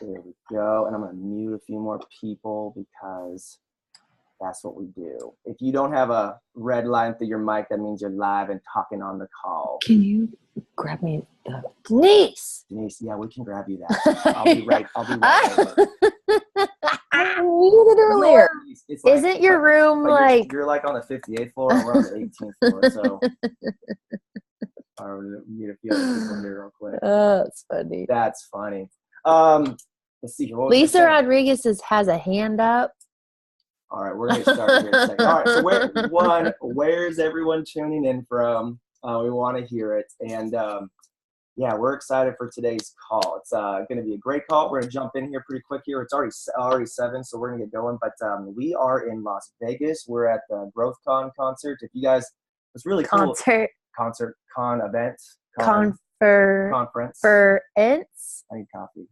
There we go. And I'm going to mute a few more people because that's what we do. If you don't have a red line through your mic, that means you're live and talking on the call. Can you grab me the Denise? Denise, yeah, we can grab you that. I'll be right over. I needed it earlier. It's like, isn't your room like... You're like on the 58th floor and we're on the 18th floor, so... I'll meet a few other people here real quick. Oh, that's funny. That's funny. Let's see here. Lisa Rodriguez has a hand up. All right, we're going to get started here in a second. All right, so where's everyone tuning in from? We want to hear it. And yeah, we're excited for today's call. It's going to be a great call. We're going to jump in here pretty quick here. It's already 7, so we're going to get going. But we are in Las Vegas. We're at the GrowthCon concert. If you guys, it's really cool. Conference. I need coffee.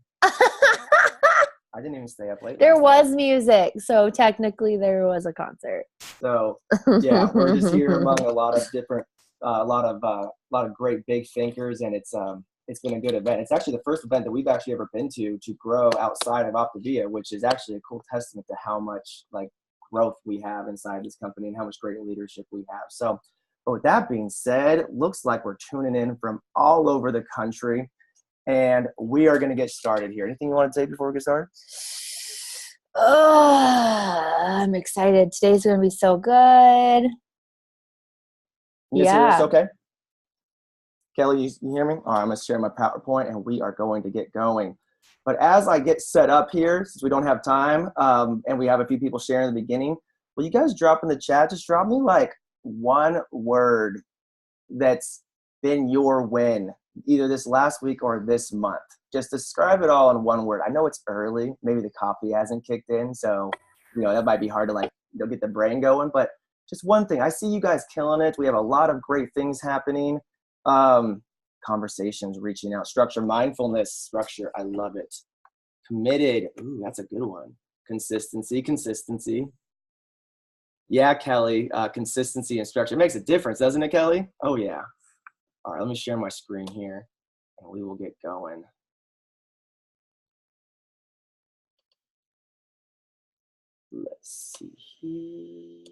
I didn't even stay up late. There was music, so technically there was a concert. So yeah, we're just here among a lot of different, a lot of great big thinkers, and it's been a good event. It's actually the first event that we've actually ever been to grow outside of Optavia, which is actually a cool testament to how much like growth we have inside this company and how much great leadership we have. So, but with that being said, looks like we're tuning in from all over the country. And we are going to get started here. Anything you want to say before we get started? Oh, I'm excited. Today's going to be so good. You hear us okay? Kelly, you hear me? All right, I'm going to share my PowerPoint, and we are going to get going. But as I get set up here, since we don't have time, and we have a few people sharing in the beginning, will you guys drop in the chat? Just drop me like one word that's been your win, either this last week or this month. Just describe it all in one word. I know it's early. Maybe the coffee hasn't kicked in, so that might be hard to get the brain going. But just one thing. I see you guys killing it. We have a lot of great things happening. Conversations, reaching out, structure, mindfulness, structure. I love it. Committed. Ooh, that's a good one. Consistency. Yeah, Kelly. Consistency and structure. It makes a difference, doesn't it, Kelly? Oh yeah. All right, let me share my screen here, and we will get going. Let's see here.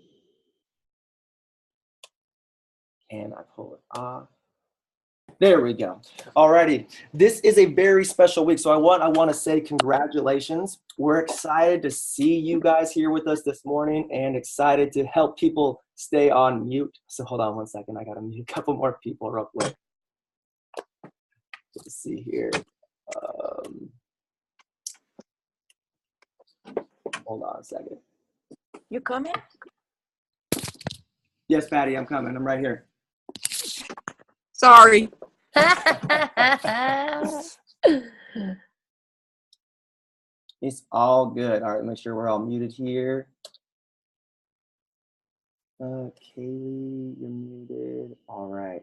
Can I pull it off? There we go. All righty. This is a very special week, so I want to say congratulations. We're excited to see you guys here with us this morning and excited to help people stay on mute. So hold on one second. I got to mute a couple more people real quick. Let's see here. Hold on a second. You coming? Yes, Patty, I'm coming. I'm right here. Sorry. It's all good. All right, make sure we're all muted here. Kaylee, you're muted. All right.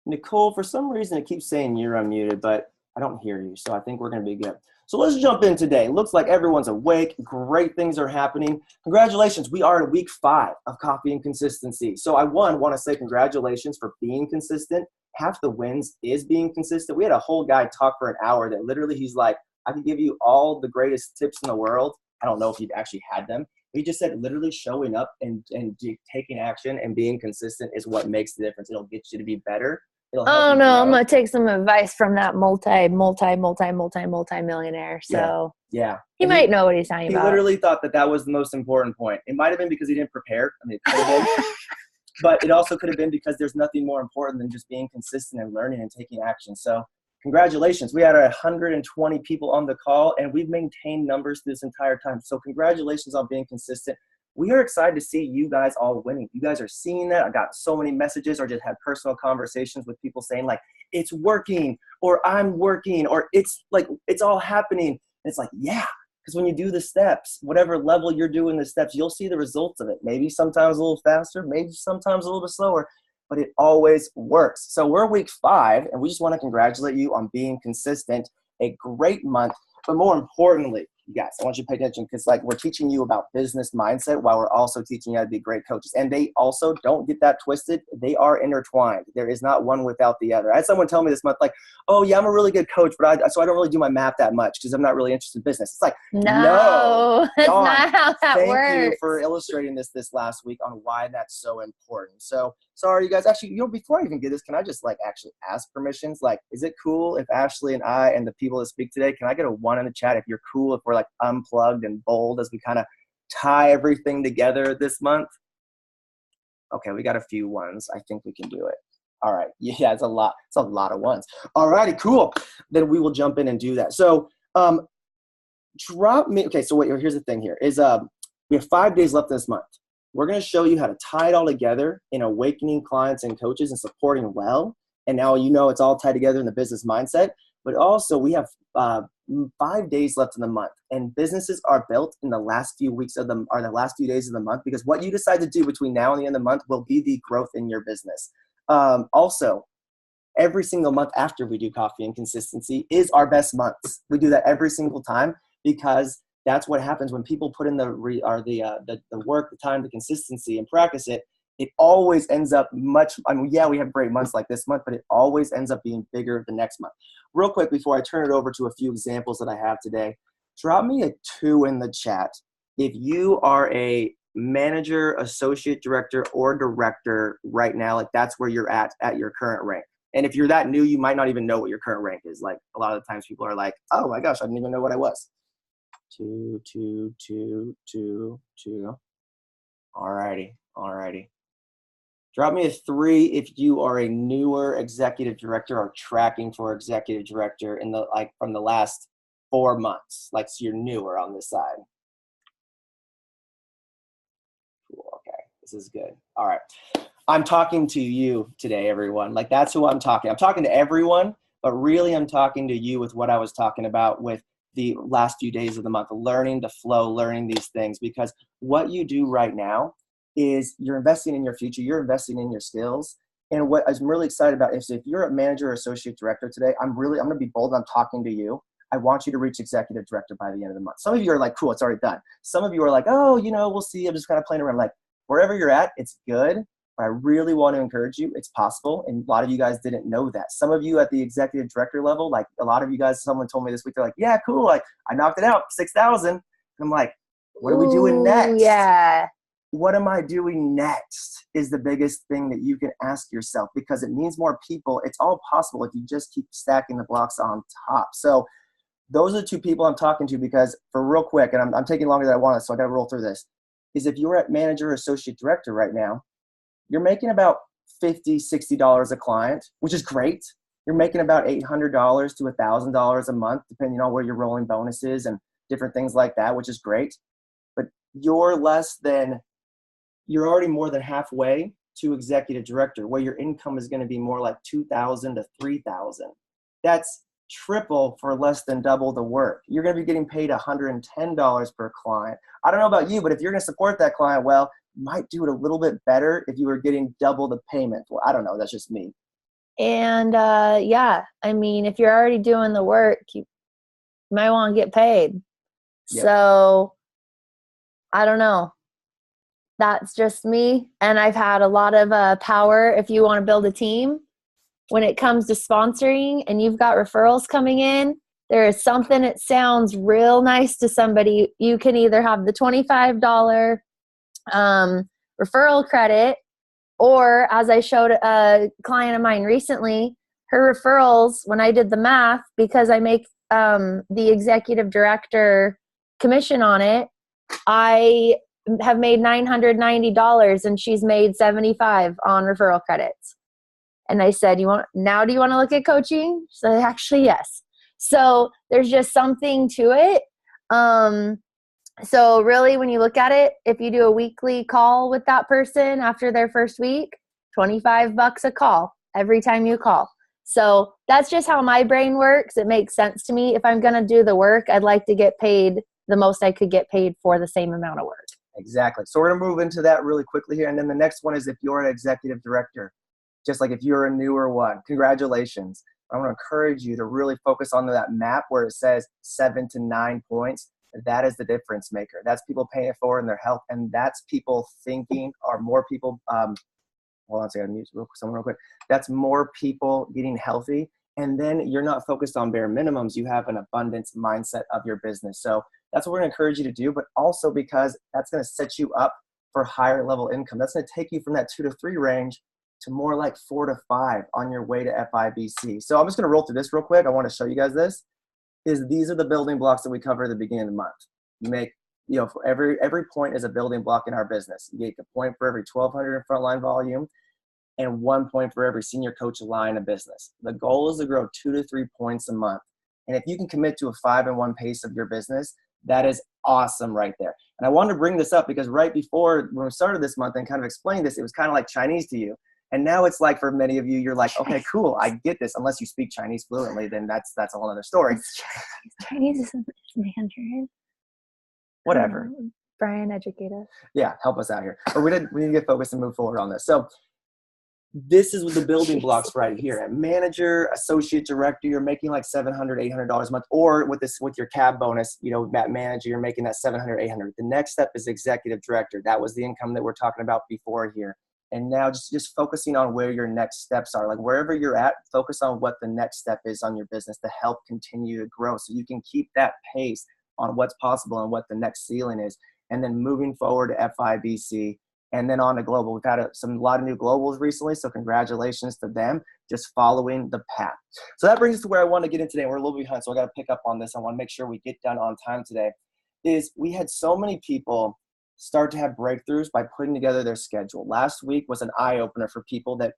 Nicole, for some reason, it keeps saying you're unmuted, but I don't hear you, so I think we're going to be good. So let's jump in today. Looks like everyone's awake. Great things are happening. Congratulations. We are in week 5 of Coffee and Consistency. So I, want to say congratulations for being consistent. Half the wins is being consistent. We had a whole guy talk for an hour that literally he's like, I can give you all the greatest tips in the world. I don't know if he'd actually had them. He just said literally showing up and taking action and being consistent is what makes the difference. It'll get you to be better. Oh no, I'm gonna take some advice from that multi-millionaire. So yeah. He might know what he's talking about. He literally thought that was the most important point. It might have been because he didn't prepare. I mean, it could have been. But it also could have been because there's nothing more important than just being consistent and learning and taking action. So congratulations. We had 120 people on the call, and we've maintained numbers this entire time. So congratulations on being consistent. We are excited to see you guys all winning. You guys are seeing that. I got so many messages or just had personal conversations with people saying like, it's working, or I'm working, or it's like, it's all happening. And it's like, yeah, because when you do the steps, whatever level you're doing the steps, you'll see the results of it. Maybe sometimes a little faster, maybe sometimes a little bit slower, but it always works. So we're week 5, and we just want to congratulate you on being consistent, a great month. But more importantly, Yes, I want you to pay attention because like we're teaching you about business mindset while we're also teaching you how to be great coaches. And they also, don't get that twisted, they are intertwined. There is not one without the other. I had someone tell me this month, like, oh yeah, I'm a really good coach, but so I don't really do my math that much because I'm not really interested in business. It's like, no, that's Dawn, not how that thank works. you for illustrating this last week on why that's so important. So sorry, you guys. Actually, before I even get this, can I just like actually ask permissions? Like, is it cool if Ashley and I and the people that speak today, can I get a 1 in the chat if you're cool if we're like unplugged and bold as we kind of tie everything together this month? Okay, we got a few ones. I think we can do it. All right. Yeah, it's a lot. It's a lot of ones. All righty, cool. Then we will jump in and do that. So drop me. Okay, so here's the thing here is we have 5 days left this month. We're going to show you how to tie it all together in awakening clients and coaches and supporting well. And now it's all tied together in the business mindset. But also we have 5 days left in the month, and businesses are built in the last few weeks of the last few days of the month, because what you decide to do between now and the end of the month will be the growth in your business. Also, every single month after we do coffee and consistency is our best months. We do that every single time because that's what happens when people put in the work, the time, the consistency, and practice it. It always ends up we have great months like this month, but it always ends up being bigger the next month. Real quick, before I turn it over to a few examples that I have today, drop me a 2 in the chat if you are a manager, associate director, or director right now. Like that's where you're at your current rank. And if you're that new, you might not even know what your current rank is. Like a lot of the times people are like, oh my gosh, I didn't even know what I was. 2, 2, 2, 2, 2. Alrighty. Drop me a 3 if you are a newer executive director or tracking for executive director from the last 4 months. Like, so you're newer on this side. Cool. Okay. This is good. All right. I'm talking to you today, everyone. Like that's who I'm talking. I'm talking to everyone, but really I'm talking to you with what I was talking about with the last few days of the month, learning the flow, learning these things, because what you do right now is you're investing in your future. You're investing in your skills. And what I'm really excited about is if you're a manager or associate director today, I'm going to be bold. I'm talking to you. I want you to reach executive director by the end of the month. Some of you are like, cool, it's already done. Some of you are like, oh, we'll see. I'm just kind of playing around. Like wherever you're at, it's good. But I really want to encourage you. It's possible. And a lot of you guys didn't know that. Some of you at the executive director level, like a lot of you guys, someone told me this week, they're like, yeah, cool. Like I knocked it out, 6,000. And I'm like, what are we doing next? Yeah. What am I doing next is the biggest thing that you can ask yourself, because it means more people. It's all possible if you just keep stacking the blocks on top. So those are the 2 people I'm talking to, because for real quick, and I'm taking longer than I wanted, so I got to roll through this, is if you're at manager or associate director right now, you're making about $50, $60 a client, which is great. You're making about $800 to $1,000 a month, depending on where you're rolling bonuses and different things like that, which is great. But you're already more than halfway to executive director, where your income is going to be more like $2,000 to $3,000. That's triple for less than double the work. You're going to be getting paid $110 per client. I don't know about you, but if you're going to support that client well, you might do it a little bit better if you were getting double the payment. Well, I don't know. That's just me. And if you're already doing the work, you might want to get paid. Yep. So I don't know. That's just me. And I've had a lot of power if you want to build a team. When it comes to sponsoring and you've got referrals coming in, there is something that sounds real nice to somebody. You can either have the $25 referral credit, or as I showed a client of mine recently, her referrals, when I did the math, because I make the executive director commission on it, I have made $990 and she's made $75 on referral credits. And I said, do you want to look at coaching? She said, actually, yes. So there's just something to it. So really, when you look at it, if you do a weekly call with that person after their first week, $25 a call every time you call. So that's just how my brain works. It makes sense to me. If I'm going to do the work, I'd like to get paid the most I could get paid for the same amount of work. Exactly. So we're going to move into that really quickly here. And then the next one is if you're an executive director, just like if you're a newer one, congratulations. I want to encourage you to really focus on that map where it says 7 to 9 points. That is the difference maker. That's people paying it forward in their health. And that's people thinking, or more people, hold on a second, someone real quick. That's more people getting healthy. And then you're not focused on bare minimums. You have an abundance mindset of your business. So that's what we're going to encourage you to do, but also because that's going to set you up for higher level income. That's going to take you from that 2 to 3 range to more like 4 to 5 on your way to FIBC. So I'm just going to roll through this real quick. I want to show you guys this. These are the building blocks that we cover at the beginning of the month. You make, for every point is a building block in our business. You make a point for every 1,200 in frontline volume and 1 point for every senior coach line of business. The goal is to grow 2 to 3 points a month. And if you can commit to a 5-1 pace of your business, that is awesome right there. And I wanted to bring this up because right before when we started this month and kind of explained this, it was kind of like Chinese to you. And now it's like for many of you, you're like, okay, cool, I get this. Unless you speak Chinese fluently, then that's a whole other story. Chinese isn't Mandarin. Whatever. Brian, educate us. Yeah, help us out here. But we need to get focused and move forward on this. So this is the building blocks right here. At manager, associate director, you're making like $700, $800 a month, or with your cab bonus, at manager, you're making that $700, $800. The next step is executive director. That was the income that we're talking about before here. And now just focusing on where your next steps are. Like wherever you're at, focus on what the next step is on your business to help continue to grow so you can keep that pace on what's possible and what the next ceiling is. And then moving forward to FIBC and then on to global. We've had a lot of new globals recently, so congratulations to them, just following the path. So that brings us to where I want to get in today. We're a little behind, so I got to pick up on this. I want to make sure we get done on time today. We had so many people start to have breakthroughs by putting together their schedule. Last week was an eye-opener for people that,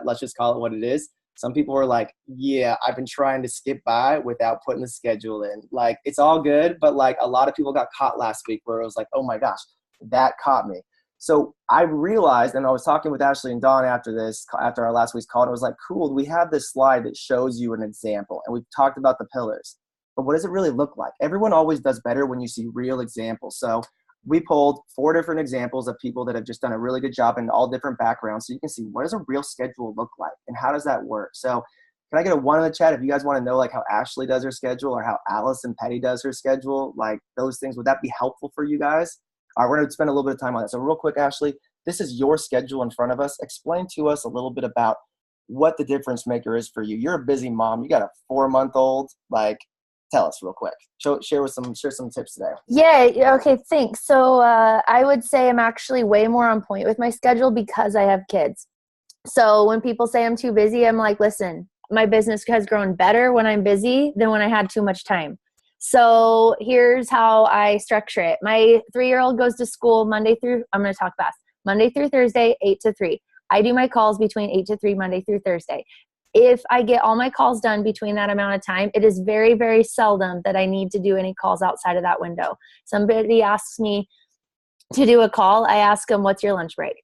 let's just call it what it is. Some people were like, yeah, I've been trying to skip by without putting the schedule in. Like, it's all good, but like a lot of people got caught last week where it was like, oh my gosh, that caught me. So I realized, and I was talking with Ashley and Dawn after our last week's call, and it was like, cool, we have this slide that shows you an example, and we've talked about the pillars. But what does it really look like? Everyone always does better when you see real examples. So we pulled 4 different examples of people that have just done a really good job in all different backgrounds. So you can see what does a real schedule look like and how does that work? So can I get a 1 in the chat if you guys want to know like how Ashley does her schedule or how Allison Petty does her schedule, like those things, would that be helpful for you guys? All right, we're going to spend a little bit of time on that. So real quick, Ashley, this is your schedule in front of us. Explain to us a little bit about what the difference maker is for you. You're a busy mom. You got a 4-month-old, like, tell us real quick. Share some tips today. Yeah. Okay. Thanks. So I would say I'm actually way more on point with my schedule because I have kids. So when people say I'm too busy, I'm like, listen, my business has grown better when I'm busy than when I had too much time. So here's how I structure it. My 3-year-old goes to school Monday through Thursday, 8 to 3. I do my calls between 8 to 3, Monday through Thursday. If I get all my calls done between that amount of time, it is very, very seldom that I need to do any calls outside of that window. Somebody asks me to do a call. I ask them, what's your lunch break?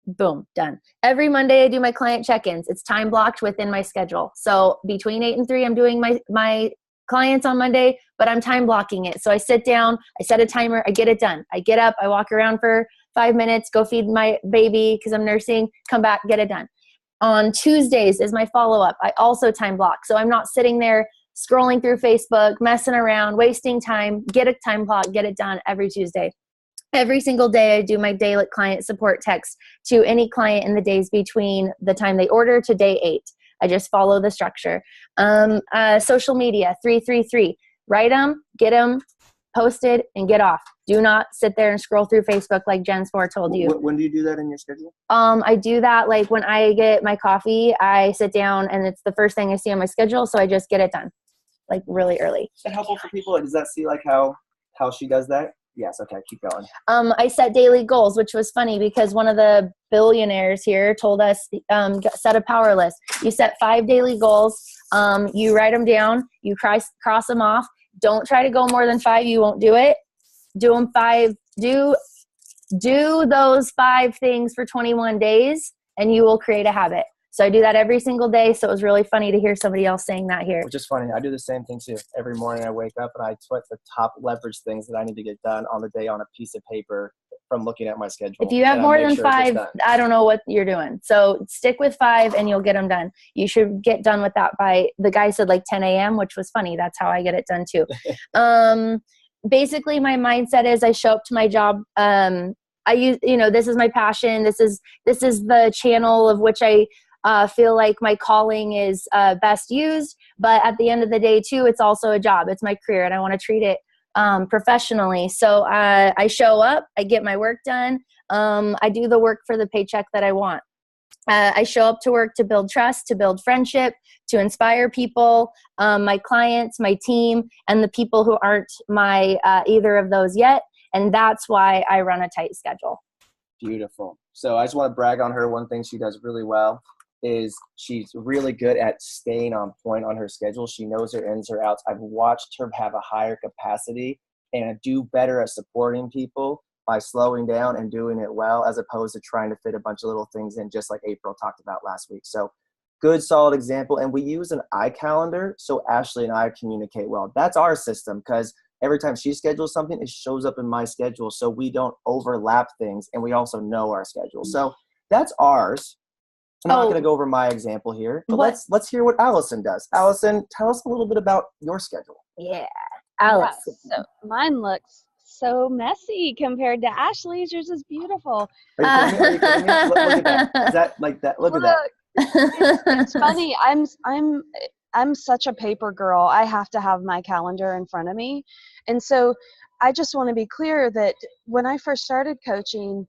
Boom, done. Every Monday I do my client check-ins. It's time blocked within my schedule. So between 8 and 3, I'm doing my clients on Monday, but I'm time blocking it. So I sit down, I set a timer, I get it done. I get up, I walk around for 5 minutes, go feed my baby because I'm nursing, come back, get it done. On Tuesdays is my follow-up. I also time block. So I'm not sitting there scrolling through Facebook, messing around, wasting time. Get a time block, get it done every Tuesday. Every single day I do my daily client support text to any client in the days between the time they order to day 8. I just follow the structure. Social media, 333. Write them, get them posted, and get off. Do not sit there and scroll through Facebook like Jen Spore told you. When do you do that in your schedule? I do that like when I get my coffee, I sit down and it's the first thing I see on my schedule, so I just get it done like really early. Is that helpful for people? Does that see like how she does that? Yes. Okay. Keep going. I set daily goals, which was funny because one of the billionaires here told us, set a power list. You set 5 daily goals. You write them down, you cross them off. Don't try to go more than 5. You won't do it. Do them 5. Do those 5 things for 21 days and you will create a habit. So I do that every single day. So it was really funny to hear somebody else saying that here. Which is funny. I do the same thing too. Every morning I wake up and I put the top leverage things that I need to get done on the day on a piece of paper from looking at my schedule. If you have more than 5, I don't know what you're doing. So stick with 5 and you'll get them done. You should get done with that by, the guy said like 10 a.m., which was funny. That's how I get it done too. basically my mindset is I show up to my job. I use, this is my passion. This is the channel of which I feel like my calling is best used. But at the end of the day too, it's also a job. It's my career and I want to treat it professionally. So I show up, I get my work done. I do the work for the paycheck that I want. I show up to work to build trust, to build friendship, to inspire people, my clients, my team, and the people who aren't my either of those yet. And that's why I run a tight schedule. Beautiful. So I just want to brag on her. One thing she does really well is she's really good at staying on point on her schedule. She knows her ins, her outs. I've watched her have a higher capacity and do better at supporting people by slowing down and doing it well, as opposed to trying to fit a bunch of little things in, just like April talked about last week. So good, solid example. And we use an iCalendar so Ashley and I communicate well. That's our system, because every time she schedules something, it shows up in my schedule, so we don't overlap things, and we also know our schedule. So that's ours. I'm not going to go over my example here, but let's hear what Allison does. Allison, tell us a little bit about your schedule. Yeah, Allison. Yeah, so mine looks so messy compared to Ashley's. Yours is beautiful. Are you kidding me? Look at that. Is that like that? Look at that. It's funny. I'm such a paper girl. I have to have my calendar in front of me. And so I just want to be clear that when I first started coaching,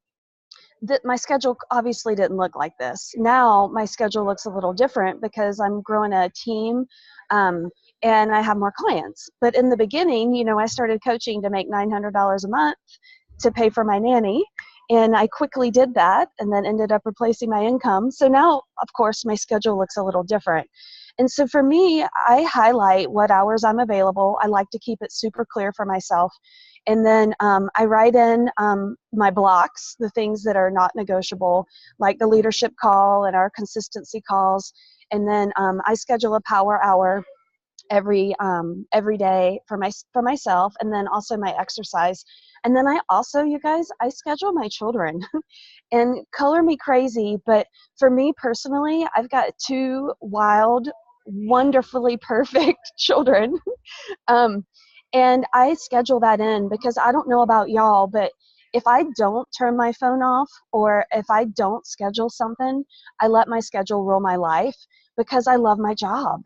that my schedule obviously didn't look like this. Now my schedule looks a little different because I'm growing a team and I have more clients. But in the beginning, I started coaching to make $900 a month to pay for my nanny. And I quickly did that and then ended up replacing my income. So now, of course, my schedule looks a little different. And so for me, I highlight what hours I'm available. I like to keep it super clear for myself. And then I write in my blocks, the things that are not negotiable, like the leadership call and our consistency calls. And then I schedule a power hour every day for myself, and then also my exercise. And then I also, you guys, I schedule my children. And color me crazy, but for me personally, I've got two wild, wonderfully perfect children. And I schedule that in because I don't know about y'all, but if I don't turn my phone off or if I don't schedule something, I let my schedule rule my life because I love my job.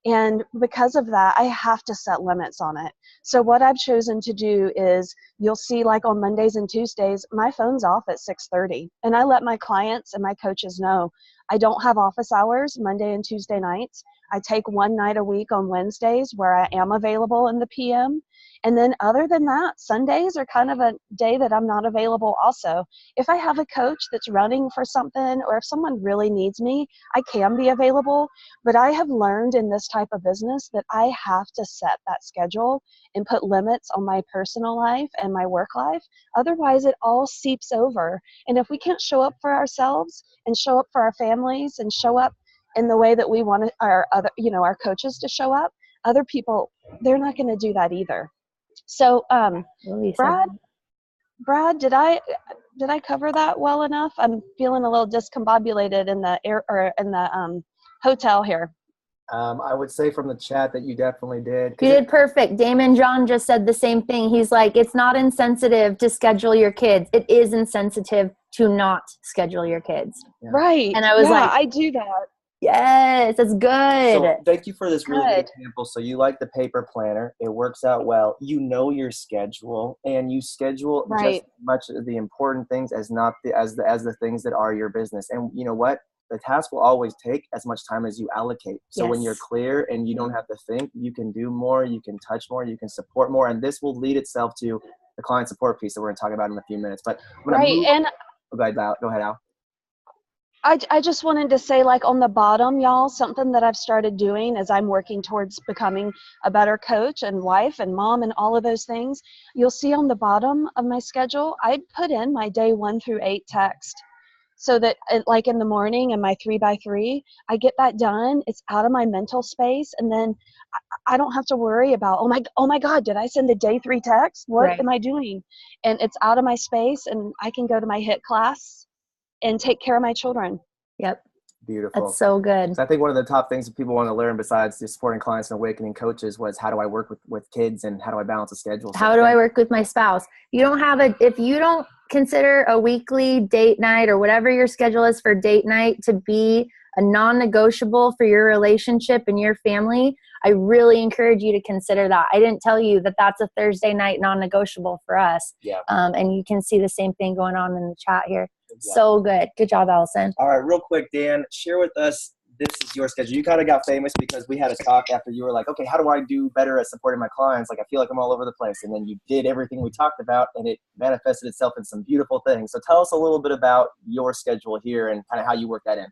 And because of that, I have to set limits on it. So what I've chosen to do is, you'll see like on Mondays and Tuesdays, my phone's off at 6:30. And I let my clients and my coaches know I don't have office hours Monday and Tuesday nights. I take one night a week on Wednesdays where I am available in the PM. And then other than that, Sundays are kind of a day that I'm not available also. If I have a coach that's running for something, or if someone really needs me, I can be available. But I have learned in this type of business that I have to set that schedule and put limits on my personal life and my work life. Otherwise, it all seeps over. And if we can't show up for ourselves and show up for our families and show up in the way that we want our coaches to show up, other people, they're not going to do that either. So, Brad, did I cover that well enough? I'm feeling a little discombobulated in the hotel here. I would say from the chat that you definitely did. You did perfect. Damon John just said the same thing. He's like, it's not insensitive to schedule your kids. It is insensitive to not schedule your kids. Yeah. Right. And I was like, I do that. Yes, that's good. So thank you for this really good example. So you like the paper planner. It works out well. You know your schedule, and you schedule just as much of the important things as the things that are your business. And you know what? The task will always take as much time as you allocate. So when you're clear and you don't have to think, you can do more, you can touch more, you can support more. And this will lead itself to the client support piece that we're going to talk about in a few minutes. But go ahead, Al. I just wanted to say, like, on the bottom, y'all, something that I've started doing as I'm working towards becoming a better coach and wife and mom and all of those things. You'll see on the bottom of my schedule, I put in my day 1 through 8 text, so that like in the morning and my 3x3, I get that done. It's out of my mental space. And then I don't have to worry about, oh my God, did I send a day 3 text? What am I doing? And it's out of my space, and I can go to my HIIT class and take care of my children. Yep. Beautiful. That's so good. So I think one of the top things that people want to learn besides just supporting clients and awakening coaches was how do I work with kids and how do I balance a schedule? How do I work with my spouse? You don't have if you don't consider a weekly date night or whatever your schedule is for date night to be a non-negotiable for your relationship and your family, I really encourage you to consider that. I didn't tell you that that's a Thursday night non-negotiable for us. Yeah. And you can see the same thing going on in the chat here. Exactly. So good. Good job, Allison. All right, real quick, Dan, share with us, this is your schedule. You kind of got famous because we had a talk after you were like, okay, how do I do better at supporting my clients? Like, I feel like I'm all over the place. And then you did everything we talked about, and it manifested itself in some beautiful things. So tell us a little bit about your schedule here and kind of how you work that in.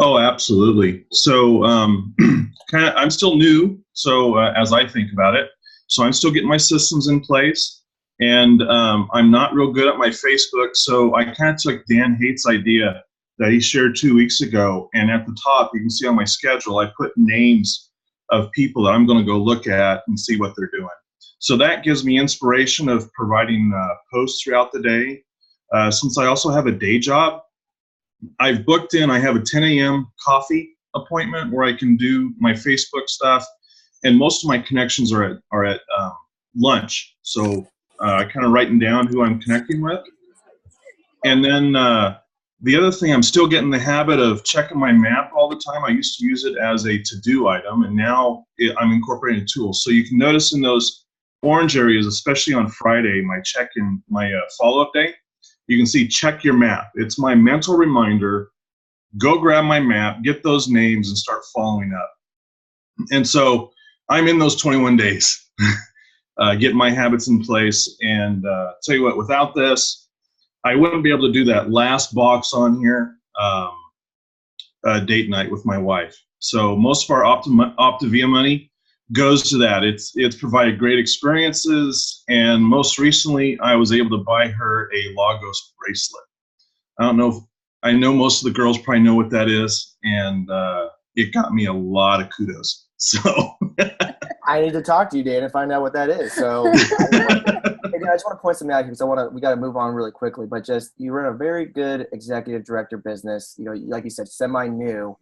Oh, absolutely. So I'm still new, so as I think about it. So I'm still getting my systems in place. And I'm not real good at my Facebook, so I kind of took Dan Haight's idea that he shared 2 weeks ago, and at the top, you can see on my schedule, I put names of people that I'm going to go look at and see what they're doing. So that gives me inspiration of providing posts throughout the day. Since I also have a day job, I've booked in, I have a 10 a.m. coffee appointment where I can do my Facebook stuff, and most of my connections are at lunch. So kind of writing down who I'm connecting with. And then the other thing, I'm still getting the habit of checking my map all the time. I used to use it as a to-do item, and now I'm incorporating tools. So you can notice in those orange areas, especially on Friday, my check-in, my follow-up day, you can see check your map. It's my mental reminder, go grab my map, get those names, and start following up. And so I'm in those 21 days. Get my habits in place, and tell you what, without this, I wouldn't be able to do that last box on here, date night with my wife. So most of our Optavia money goes to that. It's provided great experiences, and most recently, I was able to buy her a Lagos bracelet. I don't know if, I know most of the girls probably know what that is, and it got me a lot of kudos. So I need to talk to you, Dan, and find out what that is. So I just want to point something out here because we got to move on really quickly. But just, you run a very good executive director business. You know, like you said, semi-new,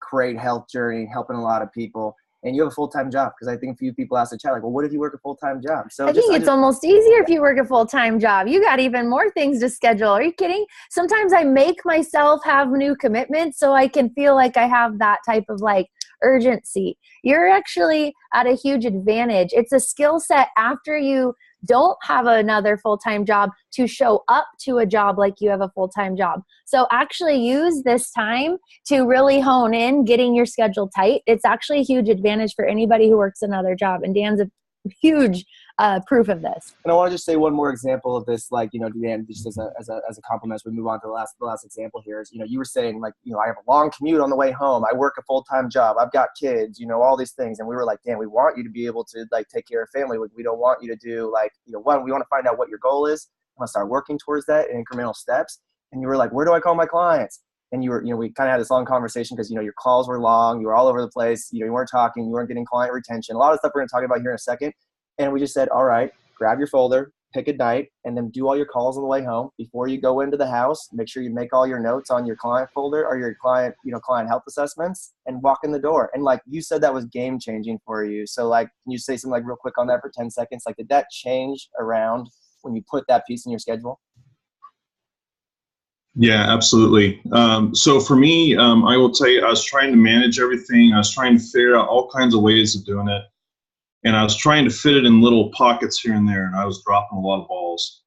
great health journey, helping a lot of people, and you have a full-time job. Because I think a few people ask the chat, like, well, what if you work a full-time job? So I think it's almost easier if you work a full-time job. You got even more things to schedule. Are you kidding? Sometimes I make myself have new commitments so I can feel like I have that type of like urgency. You're actually at a huge advantage. It's a skill set after you don't have another full-time job to show up to a job like you have a full-time job. So actually use this time to really hone in getting your schedule tight. It's actually a huge advantage for anybody who works another job. And Dan's a huge proof of this. And I want to just say one more example of this, like, you know, Dan, just as a compliment as we move on to the last example here is, you know, you were saying, like, you know, I have a long commute on the way home. I work a full-time job. I've got kids, you know, all these things. And we were like, Dan, we want you to be able to, like, take care of family. We don't want you to do, like, you know, one, we want to find out what your goal is. I want to start working towards that in incremental steps. And you were like, where do I call my clients? And you were, you know, we kind of had this long conversation because, you know, your calls were long. You were all over the place. You know, you weren't talking. You weren't getting client retention. A lot of stuff we're going to talk about here in a second. And we just said, all right, grab your folder, pick a night, and then do all your calls on the way home. Before you go into the house, make sure you make all your notes on your client folder or your client, you know, client health assessments, and walk in the door. And like you said, that was game changing for you. So like, can you say something like real quick on that for 10 seconds? Like, did that change around when you put that piece in your schedule? Yeah, absolutely. So for me, I will tell you, I was trying to manage everything. I was trying to figure out all kinds of ways of doing it. And I was trying to fit it in little pockets here and there, and I was dropping a lot of balls.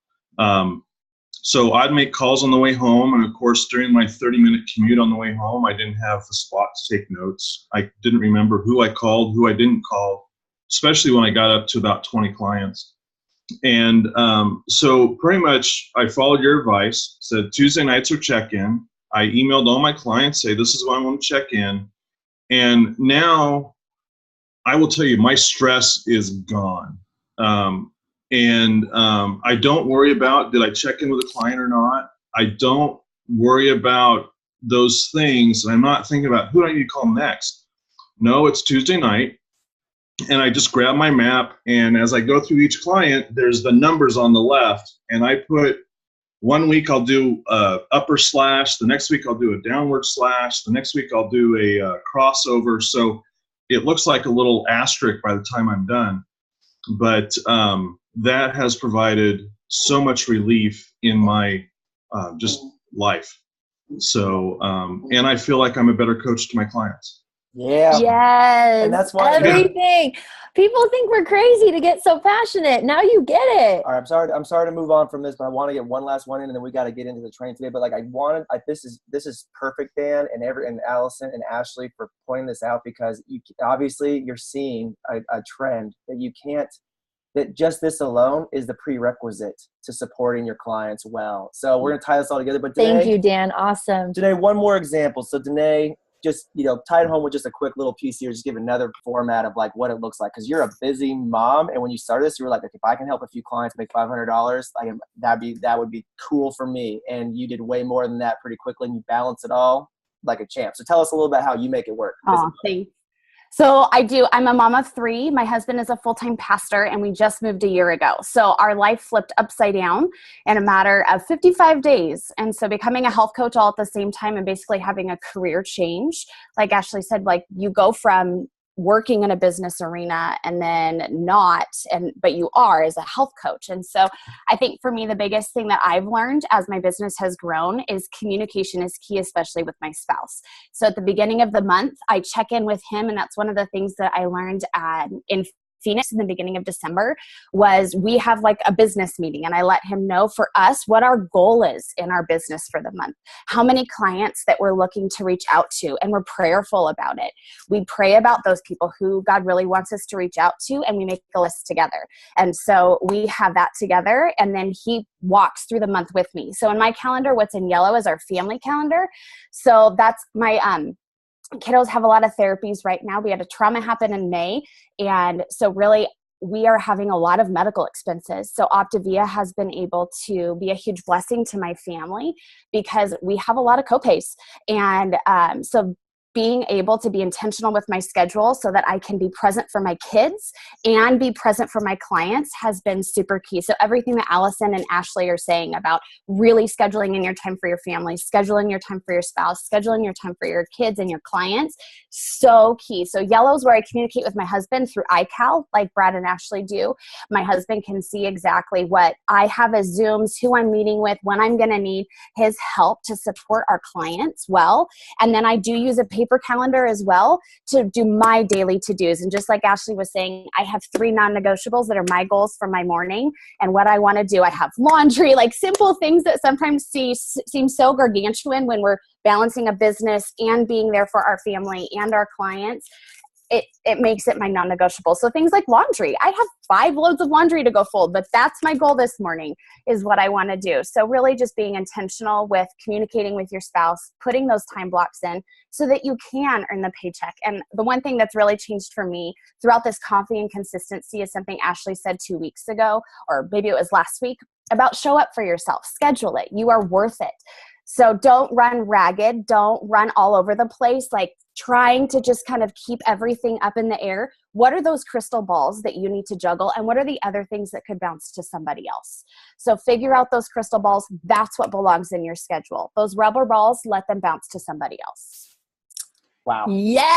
So I'd make calls on the way home, and of course, during my 30-minute commute on the way home, I didn't have the spot to take notes. I didn't remember who I called, who I didn't call, especially when I got up to about 20 clients. And so pretty much I followed your advice, said Tuesday nights are check-in. I emailed all my clients, say this is when I want to check in. And now I will tell you, my stress is gone. I don't worry about, did I check in with a client or not? I don't worry about those things. I'm not thinking about who do I need to call next. No, it's Tuesday night, and I just grab my map, and as I go through each client, there's the numbers on the left, and I put one week I'll do a upper slash, the next week I'll do a downward slash, the next week I'll do a crossover. So it looks like a little asterisk by the time I'm done. But that has provided so much relief in my just life. So, and I feel like I'm a better coach to my clients. Yeah. Yes. And that's why everything. People think we're crazy to get so passionate. Now you get it. All right, I'm sorry to move on from this, but I want to get one last one in, and then we got to get into the train today. But like, this is perfect, Dan, and Allison and Ashley, for pointing this out, because obviously you're seeing a trend that just this alone is the prerequisite to supporting your clients well. So we're gonna tie this all together. But Danae, thank you, Dan. Awesome. Danae, one more example. So Danae, just, tie it home with just a quick little piece here. Just give another format of like what it looks like, because you're a busy mom, and when you started this, you were like, if I can help a few clients make $500, that would be cool for me. And you did way more than that pretty quickly, and you balance it all like a champ. So tell us a little about how you make it work. Oh, thanks. So I'm a mom of 3. My husband is a full-time pastor, and we just moved a year ago. So our life flipped upside down in a matter of 55 days. And so becoming a health coach all at the same time, and basically having a career change, like Ashley said, like you go from working in a business arena and then but you are as a health coach. And so I think for me, the biggest thing that I've learned as my business has grown is communication is key, especially with my spouse. So at the beginning of the month, I check in with him. And that's one of the things that I learned in Phoenix in the beginning of December, was we have like a business meeting, and I let him know for us what our goal is in our business for the month, how many clients that we're looking to reach out to, and we're prayerful about it. We pray about those people who God really wants us to reach out to, and we make a list together. And so we have that together, and then he walks through the month with me. So in my calendar, what's in yellow is our family calendar. So that's my kiddos have a lot of therapies right now. We had a trauma happen in May. And so really we are having a lot of medical expenses. So Optavia has been able to be a huge blessing to my family, because we have a lot of copays. And so being able to be intentional with my schedule so that I can be present for my kids and be present for my clients has been super key. So everything that Allison and Ashley are saying about really scheduling in your time for your family, scheduling your time for your spouse, scheduling your time for your kids and your clients, so key. So yellow is where I communicate with my husband through iCal, like Brad and Ashley do. My husband can see exactly what I have as Zooms, who I'm meeting with, when I'm going to need his help to support our clients well. And then I do use a paper calendar as well to do my daily to-dos. And just like Ashley was saying, I have 3 non-negotiables that are my goals for my morning and what I want to do. I have laundry, like simple things that sometimes seem so gargantuan when we're balancing a business and being there for our family and our clients. It makes it my non-negotiable. So things like laundry, I have 5 loads of laundry to go fold, but that's my goal this morning, is what I want to do. So really just being intentional with communicating with your spouse, putting those time blocks in so that you can earn the paycheck. And the one thing that's really changed for me throughout this coffee and consistency is something Ashley said 2 weeks ago, or maybe it was last week, about show up for yourself, schedule it. You are worth it. So don't run ragged. Don't run all over the place, like trying to just kind of keep everything up in the air. What are those crystal balls that you need to juggle? And what are the other things that could bounce to somebody else? So figure out those crystal balls. That's what belongs in your schedule. Those rubber balls, let them bounce to somebody else. Wow. Yes!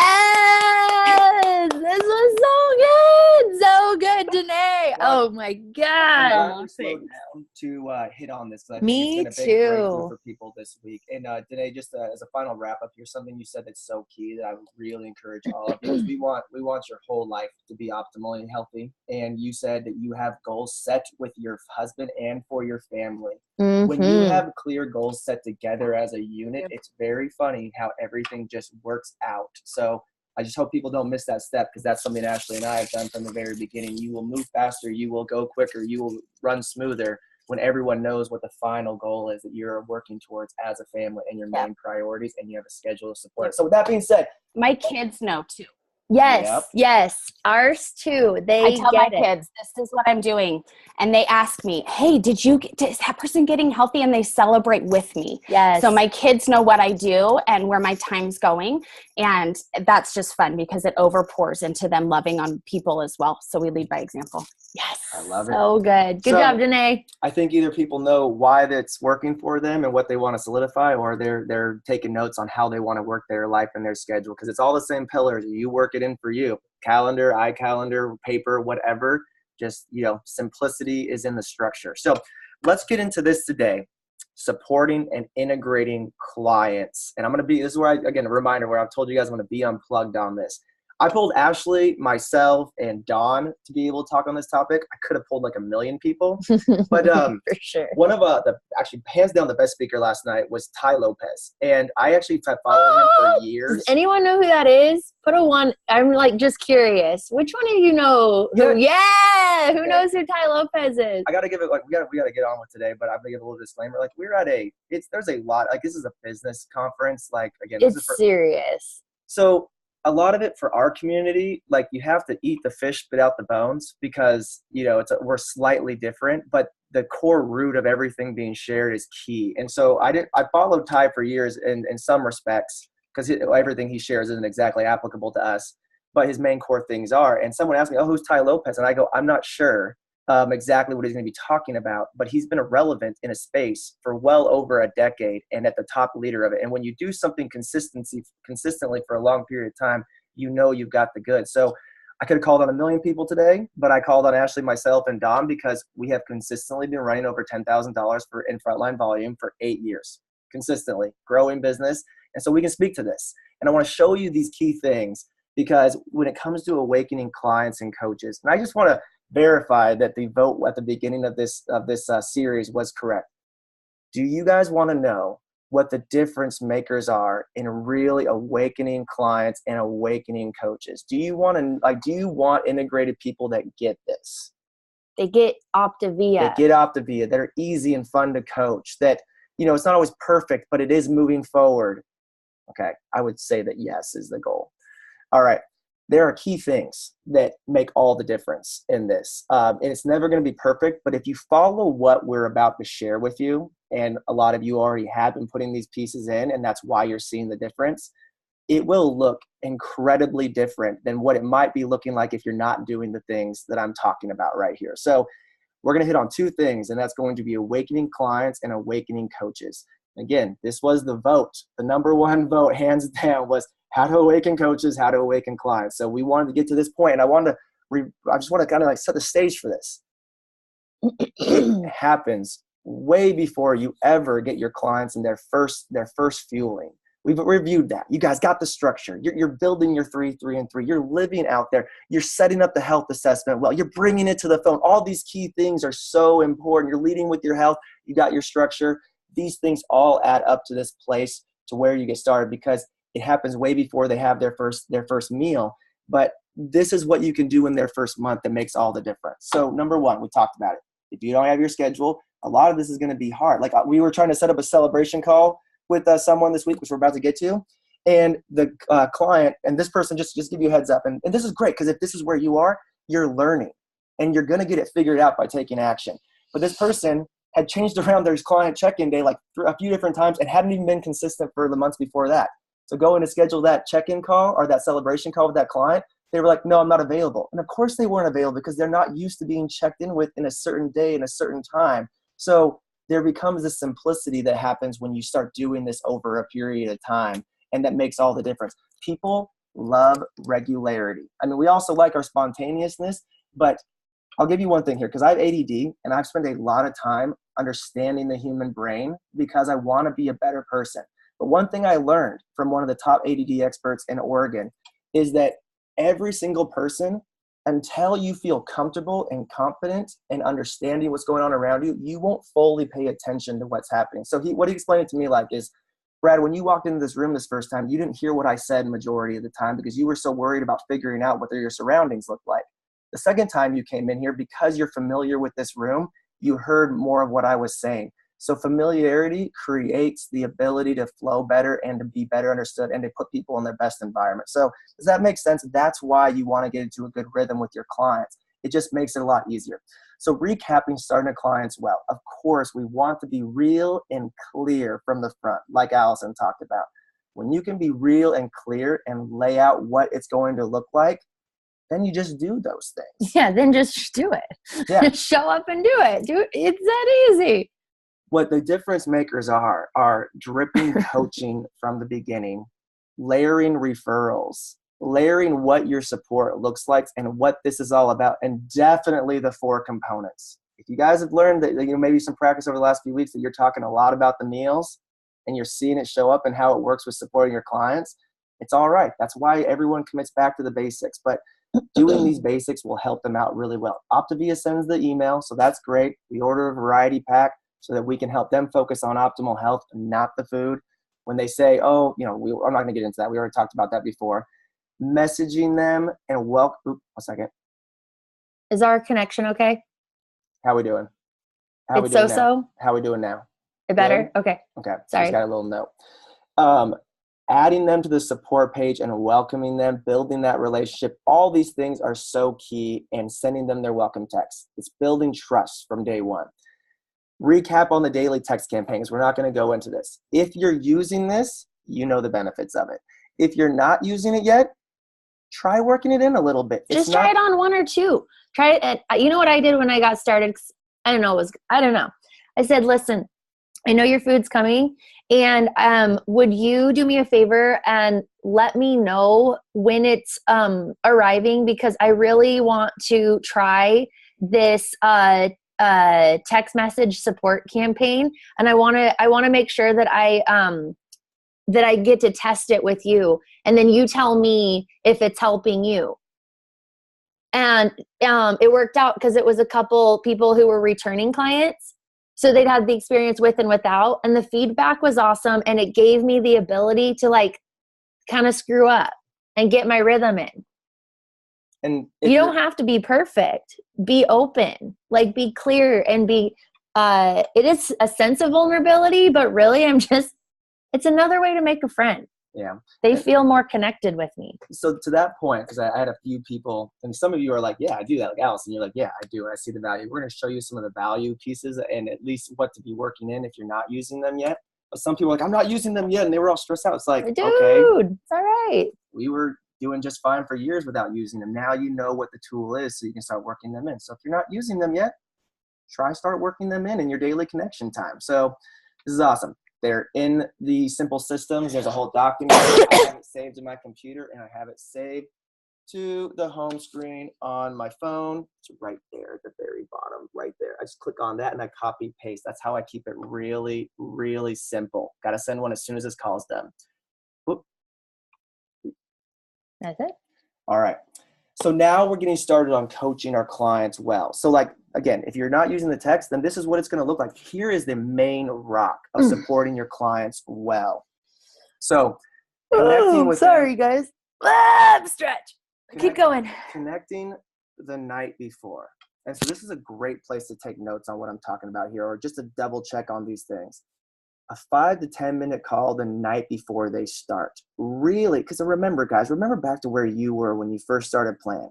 This was so good! So good, Danae. Oh my God. To hit on this. I think Me it's been a big breakthrough too. for people this week. And Danae, just as a final wrap up, here's something you said that's so key that I would really encourage all of you. Is we want your whole life to be optimally and healthy. And you said that you have goals set with your husband and for your family. Mm-hmm. When you have clear goals set together as a unit, it's very funny how everything just works out. So I just hope people don't miss that step, because that's something Ashley and I have done from the very beginning. You will move faster, you will go quicker, you will run smoother when everyone knows what the final goal is that you're working towards as a family and your main priorities, and you have a schedule to support it. So with that being said, my kids know too. Yes, yes. Ours too. I tell my kids, this is what I'm doing. And they ask me, hey, is that person getting healthy? And they celebrate with me. Yes. So my kids know what I do and where my time's going. And that's just fun because it overpours into them loving on people as well. So we lead by example. Yes. I love it. So good. Good So, job, Danae. I think either people know why that's working for them and what they want to solidify, or they're taking notes on how they want to work their life and their schedule, because it's all the same pillars. You work it in for you. Calendar, iCalendar, paper, whatever. Just, simplicity is in the structure. So let's get into this today. Supporting and integrating clients. And this is where again, a reminder where I've told you guys I'm going to be unplugged on this. I pulled Ashley, myself, and Dawn to be able to talk on this topic. I could have pulled like a million people, but For sure. one of actually hands down the best speaker last night was Ty Lopez, and I actually have followed him for years. Does anyone know who that is? Put a one. I'm like just curious. Which one of you know? Who knows who Ty Lopez is? I gotta give it we gotta get on with today, but I'm gonna give a little disclaimer. Like we're at there's a lot. Like this is a business conference. Like again, It's serious. So a lot of it for our community, like you have to eat the fish, spit out the bones, because we're slightly different, but the core root of everything being shared is key. And so I followed Ty for years in some respects, because everything he shares isn't exactly applicable to us, but his main core things are. And someone asked me, "Oh, who's Ty Lopez?" And I go, "I'm not sure exactly what he's going to be talking about, but he's been relevant in a space for well over a decade and at the top leader of it. And when you do something consistently for a long period of time, you've got the goods." So I could have called on a million people today, but I called on Ashley, myself, and Dom, because we have consistently been running over $10,000 in frontline volume for 8 years, consistently growing business. And so we can speak to this. And I want to show you these key things, because when it comes to awakening clients and coaches, and I just want to verify that the vote at the beginning of this series was correct. Do you guys want to know what the difference makers are in really awakening clients and awakening coaches? Do you want integrated people that get this? They get Optavia. That are easy and fun to coach, that, it's not always perfect, but it is moving forward. Okay. I would say that yes is the goal. All right. There are key things that make all the difference in this. And it's never going to be perfect, but if you follow what we're about to share with you, and a lot of you already have been putting these pieces in, and that's why you're seeing the difference, it will look incredibly different than what it might be looking like if you're not doing the things that I'm talking about right here. So we're going to hit on two things, and that's going to be awakening clients and awakening coaches. Again, this was the vote. The number one vote, hands down, was how to awaken coaches, how to awaken clients. So we wanted to get to this point, and I just want to kind of like set the stage for this. It happens way before you ever get your clients in their first fueling. We've reviewed that. You guys got the structure. You're building your 3, 3, and 3. You're living out there. You're setting up the health assessment well. You're bringing it to the phone. All these key things are so important. You're leading with your health. You got your structure. These things all add up to this place to where you get started, because it happens way before they have their first meal. But this is what you can do in their first month that makes all the difference. So number one, we talked about it. If you don't have your schedule, a lot of this is going to be hard. Like we were trying to set up a celebration call with someone this week, which we're about to get to. And the client, and this person, just give you a heads up. And this is great, because if this is where you are, you're learning. And you're going to get it figured out by taking action. But this person had changed around their client check-in day like a few different times and hadn't even been consistent for the months before that. So going to schedule that check-in call or that celebration call with that client, they were like, "No, I'm not available." And of course they weren't available, because they're not used to being checked in with in a certain day and a certain time. So there becomes this simplicity that happens when you start doing this over a period of time, and that makes all the difference. People love regularity. I mean, we also like our spontaneousness, but I'll give you one thing here, because I have ADD, and I've spent a lot of time understanding the human brain because I want to be a better person. But one thing I learned from one of the top ADD experts in Oregon is that every single person, until you feel comfortable and confident and understanding what's going on around you, you won't fully pay attention to what's happening. So what he explained it to me like is, "Brad, when you walked into this room this first time, you didn't hear what I said majority of the time because you were so worried about figuring out what your surroundings look like. The second time you came in here, because you're familiar with this room, you heard more of what I was saying." So familiarity creates the ability to flow better and to be better understood and to put people in their best environment. So does that make sense? That's why you want to get into a good rhythm with your clients. It just makes it a lot easier. So recapping starting a clients well. Of course, we want to be real and clear from the front, like Allison talked about. When you can be real and clear and lay out what it's going to look like, then you just do those things. Yeah, then just do it. Yeah. Just show up and do it. It's that easy. What the difference makers are dripping coaching from the beginning, layering referrals, layering what your support looks like and what this is all about, and definitely the 4 components. If you guys have learned that, maybe some practice over the last few weeks that you're talking a lot about the meals and you're seeing it show up and how it works with supporting your clients, it's all right. That's why everyone commits back to the basics. But doing these basics will help them out really well. Optavia sends the email, so that's great. We order a variety pack so that we can help them focus on optimal health and not the food. When they say, I'm not going to get into that. We already talked about that before. Messaging them and one second. Is our connection okay? How we doing? It's so-so? How we doing now? It better? Good? Okay. Okay. Sorry. Just got a little note. Adding them to the support page and welcoming them, building that relationship. All these things are so key, and sending them their welcome text. It's building trust from day one. Recap on the daily text campaigns. We're not going to go into this. If you're using this, you know the benefits of it. If you're not using it yet, try working it in a little bit. Just try it on 1 or 2. Try it. You know what I did when I got started? I don't know. I said, listen, I know your food's coming, and would you do me a favor and let me know when it's arriving, because I really want to try this text message support campaign, and I want to make sure that I get to test it with you, and then you tell me if it's helping you. And it worked out because it was a couple people who were returning clients. So they'd had the experience with and without, and the feedback was awesome. And it gave me the ability to kind of screw up and get my rhythm in. And you don't have to be perfect. Be open, be clear, and it is a sense of vulnerability, but really it's another way to make a friend. Yeah. They feel more connected with me. So to that point, because I had a few people, and some of you are like, yeah, I do that. Like Allison, you're like, yeah, I do. I see the value. We're going to show you some of the value pieces and at least what to be working in if you're not using them yet. But some people are like, I'm not using them yet. And they were all stressed out. It's like, dude, okay, it's all right. We were doing just fine for years without using them. Now you know what the tool is, so you can start working them in. So if you're not using them yet, start working them in your daily connection time. So this is awesome. They're in the simple systems. There's a whole document. I have it saved in my computer, and I have it saved to the home screen on my phone. It's right there at the very bottom, right there. I just click on that and I copy paste. That's how I keep it really, really simple. Got to send one as soon as this call is done. Whoop. That's it. All right. So now we're getting started on coaching our clients well. So again, if you're not using the text, then this is what it's going to look like. Here is the main rock of supporting your clients well. So connecting with sorry, guys. Stretch. Keep going. Connecting the night before. And so this is a great place to take notes on what I'm talking about here, or just to double check on these things. A 5 to 10 minute call the night before they start. Really, because remember, guys, remember back to where you were when you first started playing.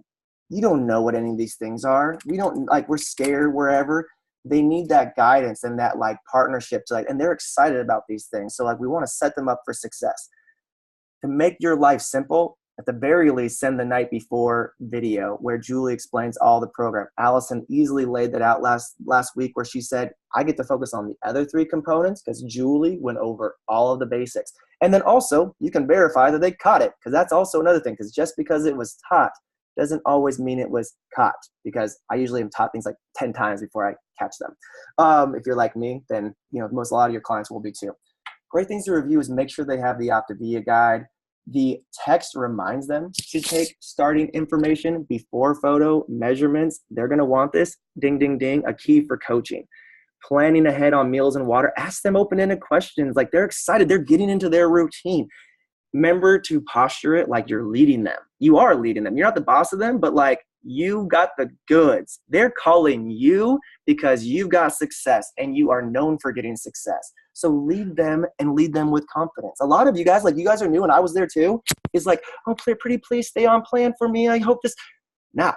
You don't know what any of these things are. We don't, we're scared wherever. They need that guidance and that partnership and they're excited about these things. So we want to set them up for success. To make your life simple, at the very least, send the night before video where Julie explains all the program. Allison easily laid that out last week where she said, I get to focus on the other 3 components because Julie went over all of the basics. And then also you can verify that they caught it, because that's also another thing, because just because it was taught doesn't always mean it was caught, because I usually am taught things 10 times before I catch them. If you're like me, then a lot of your clients will be too. Great things to review is make sure they have the Optavia guide. The text reminds them to take starting information before photo measurements. They're going to want this. Ding, ding, ding. A key for coaching. Planning ahead on meals and water. Ask them open-ended questions. They're excited. They're getting into their routine. Remember to posture it like you're leading them. You are leading them. You're not the boss of them, but you got the goods. They're calling you because you've got success and you are known for getting success. So lead them and lead them with confidence. A lot of you guys, you guys are new and I was there too, is oh, pretty please stay on plan for me. I hope this.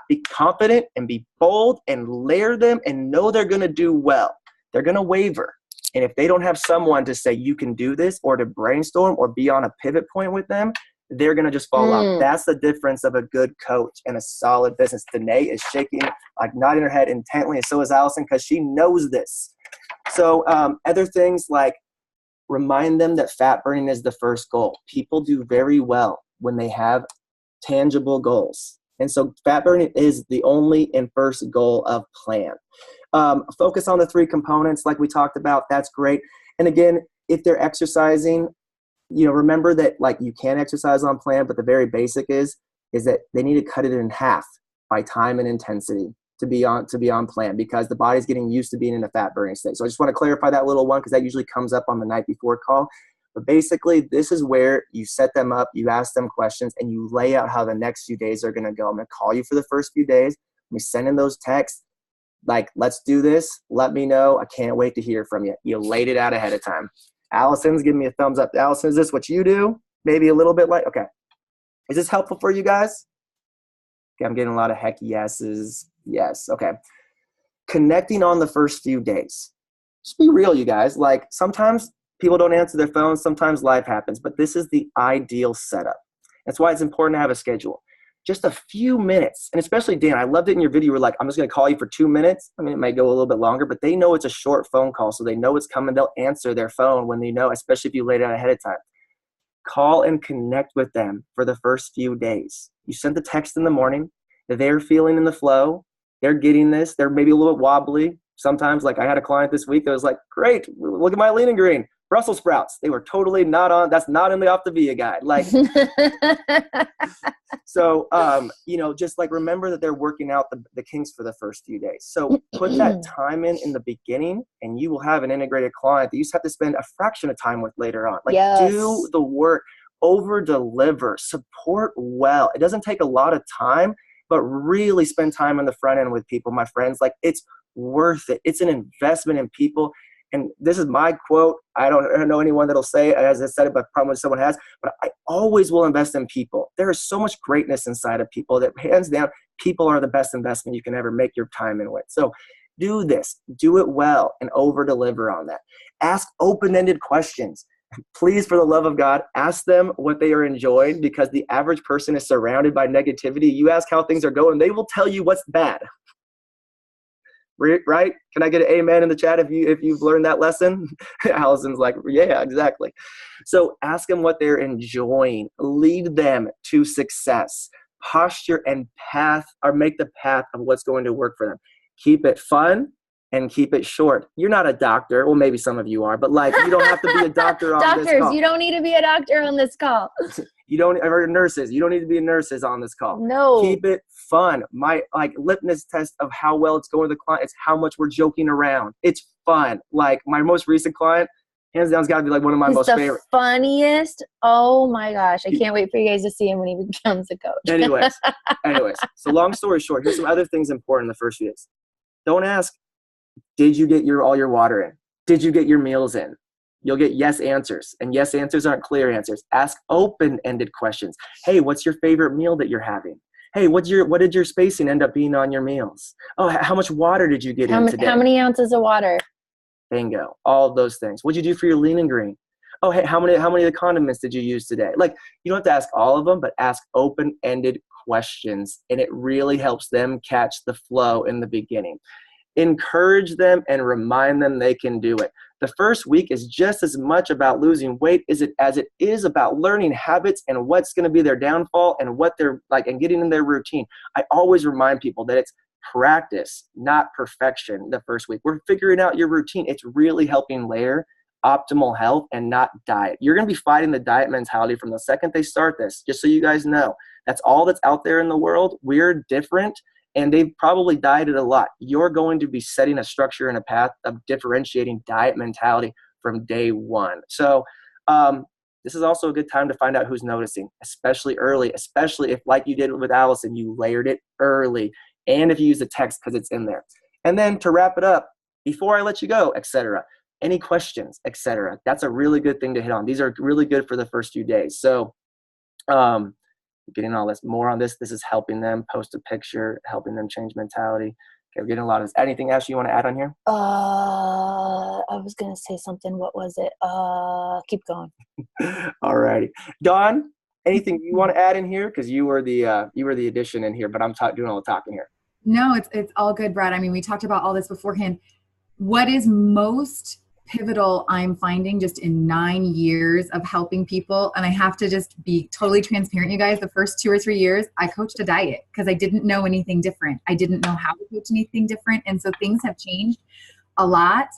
Be confident and be bold and layer them and know they're going to do well. They're going to waver. And if they don't have someone to say you can do this or to brainstorm or be on a pivot point with them, they're going to just fall off. That's the difference of a good coach and a solid business. Danae is shaking, like nodding her head intently, and so is Allison, because she knows this. So other things like remind them that fat burning is the first goal. People do very well when they have tangible goals. And so fat burning is the only and first goal of plan. Focus on the 3 components like we talked about. That's great. And again, if they're exercising, remember that like you can exercise on plan, but the very basic is that they need to cut it in half by time and intensity to be on plan, because the body's getting used to being in a fat burning state. So I just want to clarify that little one, because that usually comes up on the night before call. But basically, this is where you set them up, you ask them questions, and you lay out how the next few days are going to go. I'm going to call you for the first few days. We send in those texts like, let's do this. Let me know. I can't wait to hear from you. You laid it out ahead of time. Allison's giving me a thumbs up. Allison, is this what you do? Maybe a little bit like, okay. Is this helpful for you guys? Okay, I'm getting a lot of heck yeses. Yes, okay. Connecting on the first few days. Just be real, you guys. Like sometimes people don't answer their phones. Sometimes life happens, but this is the ideal setup. That's why it's important to have a schedule. Just a few minutes, and especially Dan, I loved it in your video. You were like, I'm just going to call you for 2 minutes. I mean, it might go a little bit longer, but they know it's a short phone call, so they know it's coming. They'll answer their phone when they know, especially if you laid it out ahead of time. Call and connect with them for the first few days. You sent the text in the morning. They're feeling in the flow. They're getting this. They're maybe a little bit wobbly. Sometimes, like I had a client this week that was like, great, look at my lean and green. Brussels sprouts. They were totally not on. That's not in the Off the Via guide. Like, so, just like remember that they're working out the kinks for the first few days. So put that time in the beginning, and you will have an integrated client that you just have to spend a fraction of time with later on. Like, do the work, over deliver, support well. It doesn't take a lot of time, but really spend time on the front end with people, my friends. Like, it's worth it. It's an investment in people. And this is my quote. I don't know anyone that'll say it as I said it, but probably someone has. But I always will invest in people. There is so much greatness inside of people that hands down, people are the best investment you can ever make your time in with. So do this. Do it well and over-deliver on that. Ask open-ended questions. Please, for the love of God, ask them what they are enjoying, because the average person is surrounded by negativity. You ask how things are going, they will tell you what's bad. Right? Can I get an amen in the chat if you've learned that lesson? Allison's like, yeah, exactly. So ask them what they're enjoying. Lead them to success. Posture and path, or make the path of what's going to work for them. Keep it fun and keep it short. You're not a doctor. Well, maybe some of you are, but like, you don't have to be a doctor on this call. Doctors, you don't need to be a doctor on this call. You don't, or nurses, you don't need to be nurses on this call. No. Keep it fun. My litmus test of how well it's going to the client is how much we're joking around. It's fun. Like my most recent client, hands down, has got to be like one of my most favorite. Funniest. Oh my gosh. I can't wait for you guys to see him when he becomes a coach. Anyways. So long story short, here's some other things important in the first few days. Don't ask, did you get all your water in? Did you get your meals in? You'll get yes answers, and yes answers aren't clear answers. Ask open-ended questions. Hey, what's your favorite meal that you're having? Hey, what did your spacing end up being on your meals? Oh, how much water did you get in today? How many ounces of water? Bingo. All of those things. What'd you do for your lean and green? Oh, hey, how many of the condiments did you use today? Like, you don't have to ask all of them, but ask open-ended questions, and it really helps them catch the flow in the beginning. Encourage them and remind them they can do it. The first week is just as much about losing weight as it is about learning habits and what's going to be their downfall and what they're like and getting in their routine. I always remind people that it's practice, not perfection the first week. We're figuring out your routine. It's really helping layer optimal health and not diet. You're going to be fighting the diet mentality from the second they start this, just so you guys know. That's all that's out there in the world. We're different. And they've probably dieted a lot. You're going to be setting a structure and a path of differentiating diet mentality from day one. So this is also a good time to find out who's noticing, especially early, especially if, like you did with Allison, you layered it early. And if you use the text because it's in there. And then to wrap it up, before I let you go, etc. Any questions, etc. That's a really good thing to hit on. These are really good for the first few days. So getting all this more on this. This is helping them post a picture, helping them change mentality. Okay, we're getting a lot of this. Anything else you want to add on here? I was going to say something. What was it? Keep going. All righty. Dawn, anything you want to add in here? Because you were the addition in here, but I'm doing all the talking here. No, it's all good, Brad. I mean, we talked about all this beforehand. What is most pivotal I'm finding just in 9 years of helping people, and I have to just be totally transparent, you guys, the first 2 or 3 years, I coached a diet because I didn't know anything different. I didn't know how to coach anything different. And so things have changed a lot.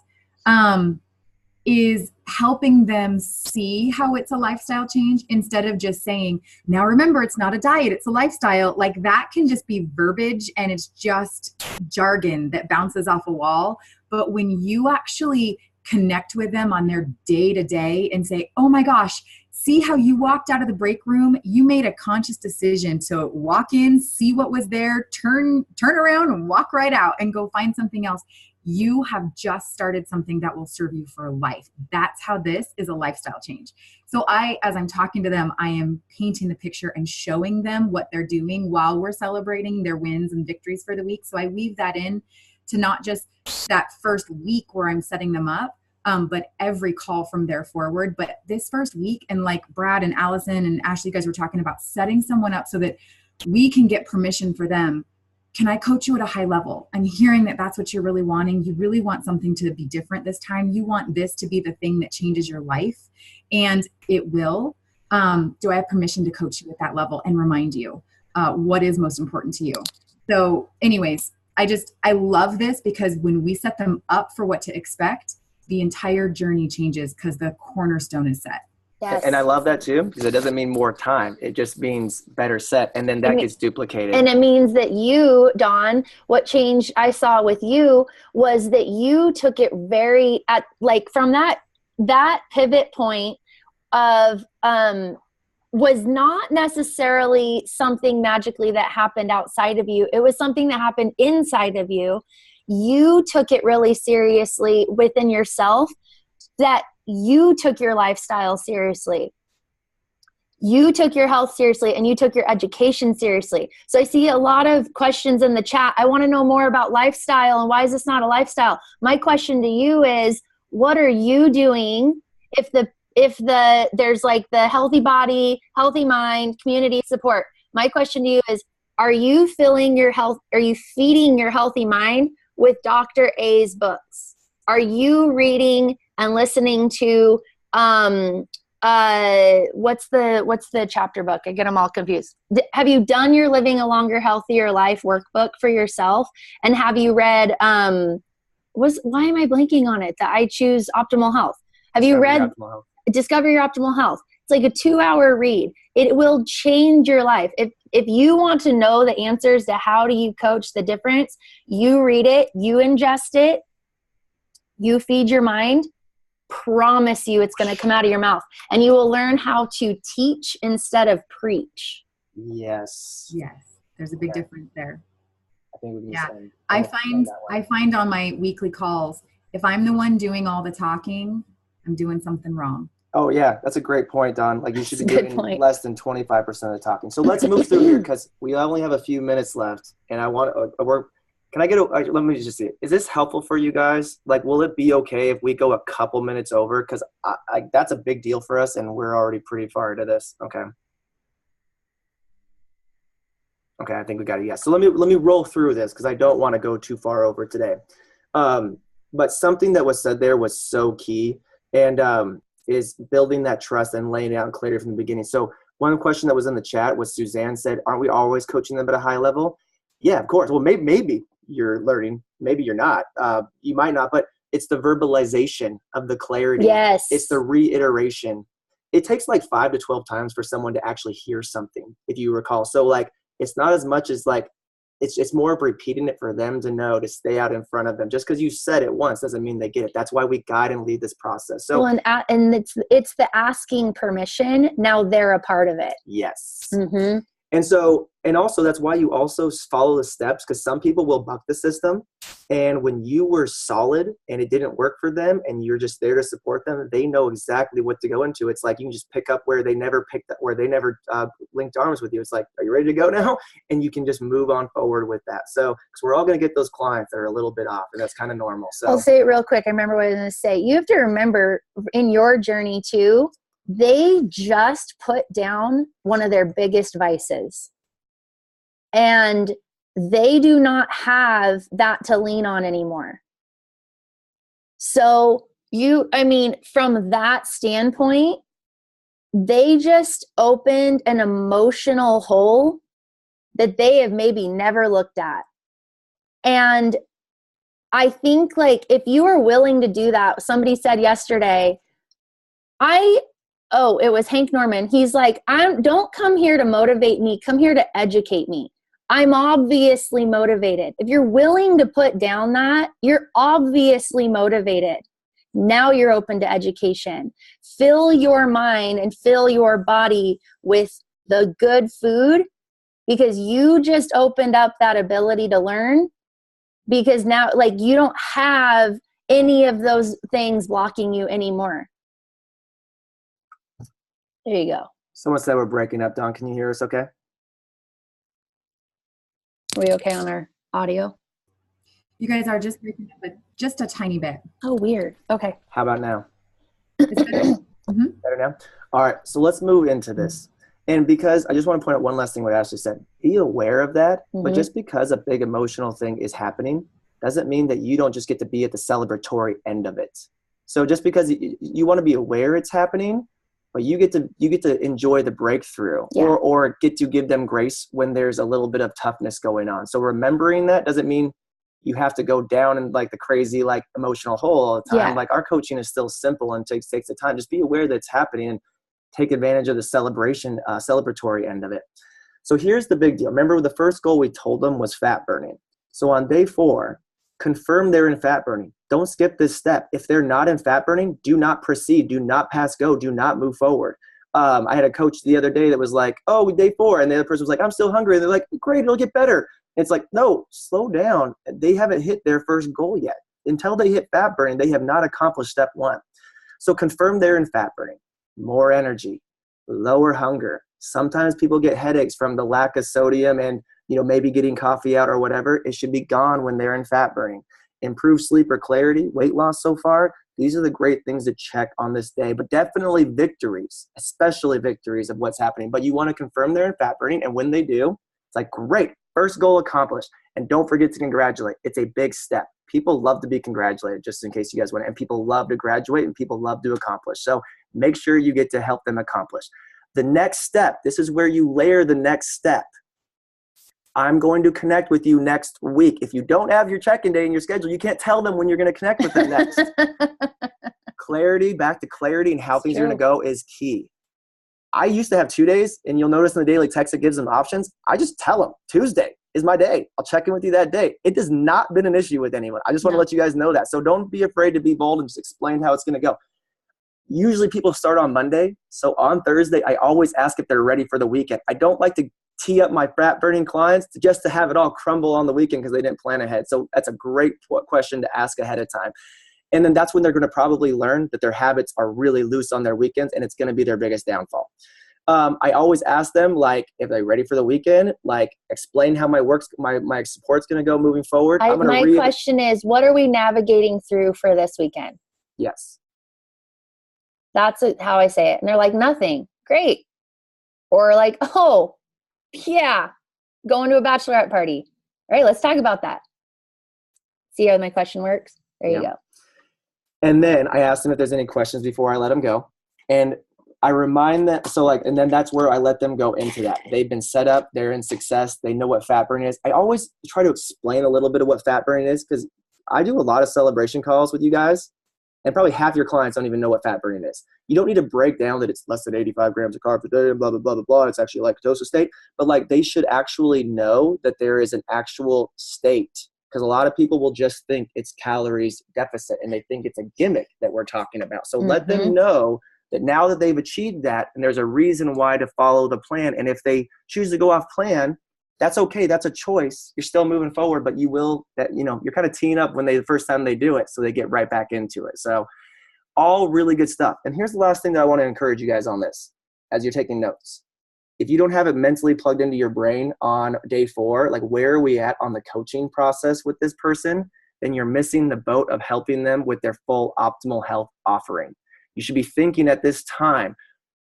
Is helping them see how it's a lifestyle change instead of just saying, now remember, it's not a diet, it's a lifestyle. Like that can just be verbiage and it's just jargon that bounces off a wall. But when you actually connect with them on their day to day and say, oh my gosh, see how you walked out of the break room, you made a conscious decision to walk in, see what was there, turn around and walk right out and go find something else. You have just started something that will serve you for life. That's how this is a lifestyle change. So as I'm talking to them, I am painting the picture and showing them what they're doing while we're celebrating their wins and victories for the week. So I weave that in to not just that first week where I'm setting them up, but every call from there forward. But this first week, and like Brad and Allison and Ashley, you guys were talking about setting someone up so that we can get permission for them. Can I coach you at a high level? I'm hearing that that's what you're really wanting. You really want something to be different this time. You want this to be the thing that changes your life, and it will. Do I have permission to coach you at that level and remind you what is most important to you? So anyways, I love this because when we set them up for what to expect, the entire journey changes because the cornerstone is set. Yes. And I love that too, because it doesn't mean more time. It just means better set. And then that gets duplicated. And it means that you, Dawn, what change I saw with you was that you took it from that pivot point of, was not necessarily something magically that happened outside of you. It was something that happened inside of you. You took it really seriously within yourself, that you took your lifestyle seriously. You took your health seriously, and you took your education seriously. So I see a lot of questions in the chat. I want to know more about lifestyle and why is this not a lifestyle? My question to you is, what are you doing if there's like the healthy body, healthy mind, community support? My question to you is, are you feeding your healthy mind with Dr. A's books? Are you reading and listening to what's the chapter book? I get them all confused. Have you done your Living a Longer, Healthier Life workbook for yourself? And have you read why am I blanking on it? The I Choose Optimal Health. Have you read Discover Your Optimal Health? It's like a 2-hour read. It will change your life. If you want to know the answers to how do you coach the difference, you read it, you ingest it, you feed your mind, promise you it's going to come out of your mouth. And you will learn how to teach instead of preach. Yes. Yes. There's a big difference there. I think we can say, I find on my weekly calls, if I'm the one doing all the talking, I'm doing something wrong. Oh yeah, that's a great point, Don. Like you should be doing less than 25% of the talking. So let's move through here because we only have a few minutes left, and I want can I get let me just see. Is this helpful for you guys? Like, will it be okay if we go a couple minutes over? Because that's a big deal for us, and we're already pretty far into this. Okay. Okay, I think we got it. Yeah. So let me roll through this because I don't want to go too far over today. But something that was said there was so key, and is building that trust and laying it out clearly from the beginning. So one question that was in the chat was Suzanne said, "Aren't we always coaching them at a high level?" Yeah, of course. Well, maybe you're learning, maybe you're not. You might not, but it's the verbalization of the clarity. Yes. It's the reiteration. It takes like 5 to 12 times for someone to actually hear something, if you recall. So like, it's not as much as like, it's more of repeating it for them to know, to stay out in front of them. Just because you said it once doesn't mean they get it. That's why we guide and lead this process. So, well, and it's the asking permission. Now they're a part of it. Yes. Mm-hmm. And also that's why you also follow the steps, because some people will buck the system. And when you were solid and it didn't work for them and you're just there to support them, they know exactly what to go into. It's like you can just pick up where they never linked arms with you. It's like, are you ready to go now? And you can just move on forward with that. So, because we're all going to get those clients that are a little bit off, and that's kind of normal. So I'll say it real quick. I remember what I was going to say. You have to remember in your journey too, they just put down one of their biggest vices. And they do not have that to lean on anymore. So from that standpoint, they just opened an emotional hole that they have maybe never looked at. And I think like if you are willing to do that, somebody said yesterday, it was Hank Norman. He's like, don't come here to motivate me. Come here to educate me. I'm obviously motivated. If you're willing to put down that, you're obviously motivated. Now you're open to education. Fill your mind and fill your body with the good food, because you just opened up that ability to learn, because now like you don't have any of those things blocking you anymore. There you go. Someone said we're breaking up. Don, can you hear us okay? Are we okay on our audio? You guys are just breaking up, but just a tiny bit. Oh, weird. Okay. How about now? Is it better? Better now? All right, so let's move into this. And because I just want to point out one last thing what Ashley said. Be aware of that, but just because a big emotional thing is happening doesn't mean that you don't just get to be at the celebratory end of it. So just because you want to be aware it's happening, but you get to enjoy the breakthrough, or get to give them grace when there's a little bit of toughness going on. So remembering that doesn't mean you have to go down in like the crazy, like emotional hole all the time. Yeah. Like our coaching is still simple and takes the time. Just be aware that it's happening and take advantage of the celebratory end of it. So here's the big deal. Remember the first goal we told them was fat burning. So on day 4, confirm they're in fat burning. Don't skip this step. If they're not in fat burning, do not proceed. Do not pass go. Do not move forward. I had a coach the other day that was like, oh, day 4. And the other person was like, I'm still hungry. And they're like, great, it'll get better. It's like, no, slow down. They haven't hit their first goal yet. Until they hit fat burning, they have not accomplished step 1. So confirm they're in fat burning. More energy, lower hunger. Sometimes people get headaches from the lack of sodium and, maybe getting coffee out or whatever. It should be gone when they're in fat burning. Improve sleep or clarity, weight loss so far. These are the great things to check on this day, but definitely victories, especially victories of what's happening. But you want to confirm they're in fat burning, and when they do, it's like, great, first goal accomplished. And don't forget to congratulate. It's a big step. People love to be congratulated, just in case you guys want to. And people love to graduate, and people love to accomplish. So make sure you get to help them accomplish. The next step, this is where you layer the next step. I'm going to connect with you next week. If you don't have your check-in day in your schedule, you can't tell them when you're going to connect with them next. Clarity, back to clarity and how things are going to go is key. I used to have 2 days, and you'll notice in the daily text it gives them options. I just tell them, Tuesday is my day. I'll check in with you that day. It has not been an issue with anyone. I just want to let you guys know that. So don't be afraid to be bold and just explain how it's going to go. Usually people start on Monday. So on Thursday, I always ask if they're ready for the weekend. I don't like to tee up my fat burning clients just to have it all crumble on the weekend because they didn't plan ahead. So that's a great question to ask ahead of time. And then that's when they're going to probably learn that their habits are really loose on their weekends, and it's going to be their biggest downfall. I always ask them, like, if they're ready for the weekend, like, explain how my support's going to go moving forward. My question is, what are we navigating through for this weekend? Yes. That's how I say it. And they're like, nothing. Great. Or like, oh, yeah, going to a bachelorette party. All right, let's talk about that. See how my question works? There you go. And then I ask them if there's any questions before I let them go. And I remind them, and then that's where I let them go into that. They've been set up, they're in success, they know what fat burning is. I always try to explain a little bit of what fat burning is because I do a lot of celebration calls with you guys, and probably half your clients don't even know what fat burning is. You don't need to break down that it's less than 85 grams of carb per day, blah, blah, blah, blah, blah. It's actually a ketosis state. But like they should actually know that there is an actual state. Because a lot of people will just think it's calories deficit and they think it's a gimmick that we're talking about. So let them know that now that they've achieved that and there's a reason why to follow the plan. And if they choose to go off plan, that's okay. That's a choice. You're still moving forward, but you're kind of teeing up when the first time they do it. So they get right back into it. So all really good stuff. And here's the last thing that I want to encourage you guys on this as you're taking notes. If you don't have it mentally plugged into your brain on day 4, like where are we at on the coaching process with this person, then you're missing the boat of helping them with their full optimal health offering. You should be thinking at this time,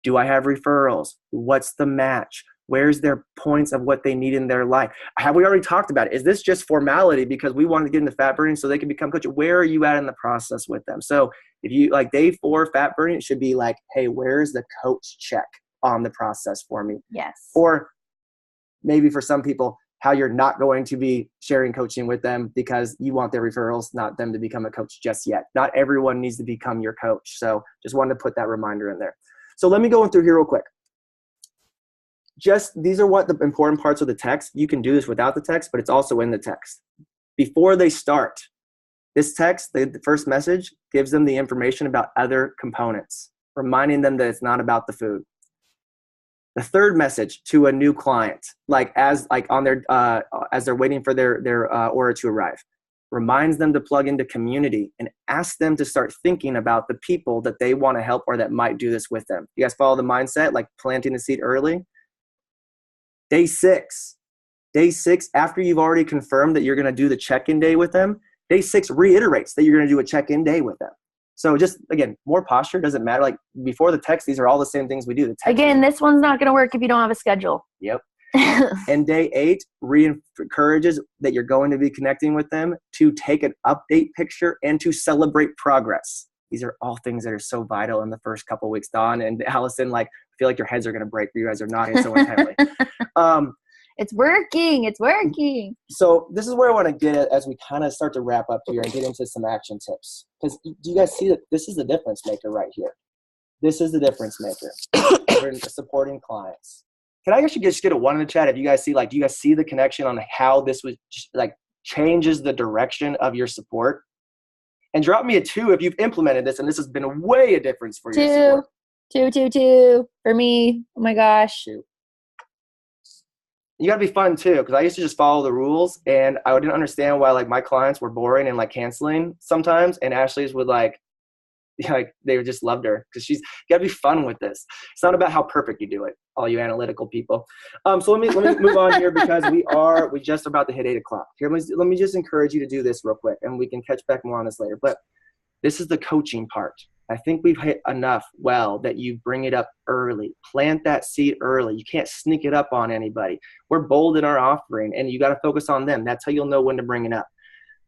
Do I have referrals? What's the match? Where's their points of what they need in their life? Have we already talked about it? Is this just formality because we want to get into fat burning so they can become coach? Where are you at in the process with them? So if you like day 4 fat burning, it should be like, hey, where's the coach check on the process for me? Yes. Or maybe for some people, how you're not going to be sharing coaching with them because you want their referrals, not them to become a coach just yet. Not everyone needs to become your coach. So just wanted to put that reminder in there. So let me go through here real quick. Just these are what the important parts of the text. You can do this without the text, but it's also in the text. Before they start, this text, the first message, gives them the information about other components, reminding them that it's not about the food. The third message to a new client, as they're waiting for their order to arrive, reminds them to plug into community and ask them to start thinking about the people that they want to help or that might do this with them. You guys follow the mindset, like planting the seed early? Day 6, after you've already confirmed that you're going to do the check-in day with them, day 6 reiterates that you're going to do a check-in day with them. So just, again, more posture doesn't matter. Like before the text, these are all the same things we do. The text Again, this one's not going to work if you don't have a schedule. Yep. And day 8 encourages that you're going to be connecting with them to take an update picture and to celebrate progress. These are all things that are so vital in the first couple of weeks. Dawn and Allison, I feel like your heads are going to break. You guys are nodding so intently. It's working. It's working. So this is where I want to get at as we kind of start to wrap up here and get into some action tips. Because do you guys see that this is the difference maker right here? This is the difference maker for supporting clients. Can I actually just get a 1 in the chat if you guys see, do you guys see the connection on how this was changes the direction of your support? And drop me a 2 if you've implemented this and this has been way a difference for your support. 2 for me. Oh my gosh. You got to be fun too, because I used to just follow the rules and I didn't understand why my clients were boring and canceling sometimes, and Ashley's would they just loved her because she's got to be fun with this. It's not about how perfect you do it, all you analytical people. So let me move on here because we just about to hit 8 o'clock. Here, let me just encourage you to do this real quick, and we can catch back more on this later. But this is the coaching part. I think we've hit enough that you bring it up early. Plant that seed early. You can't sneak it up on anybody. We're bold in our offering, and you got to focus on them. That's how you'll know when to bring it up.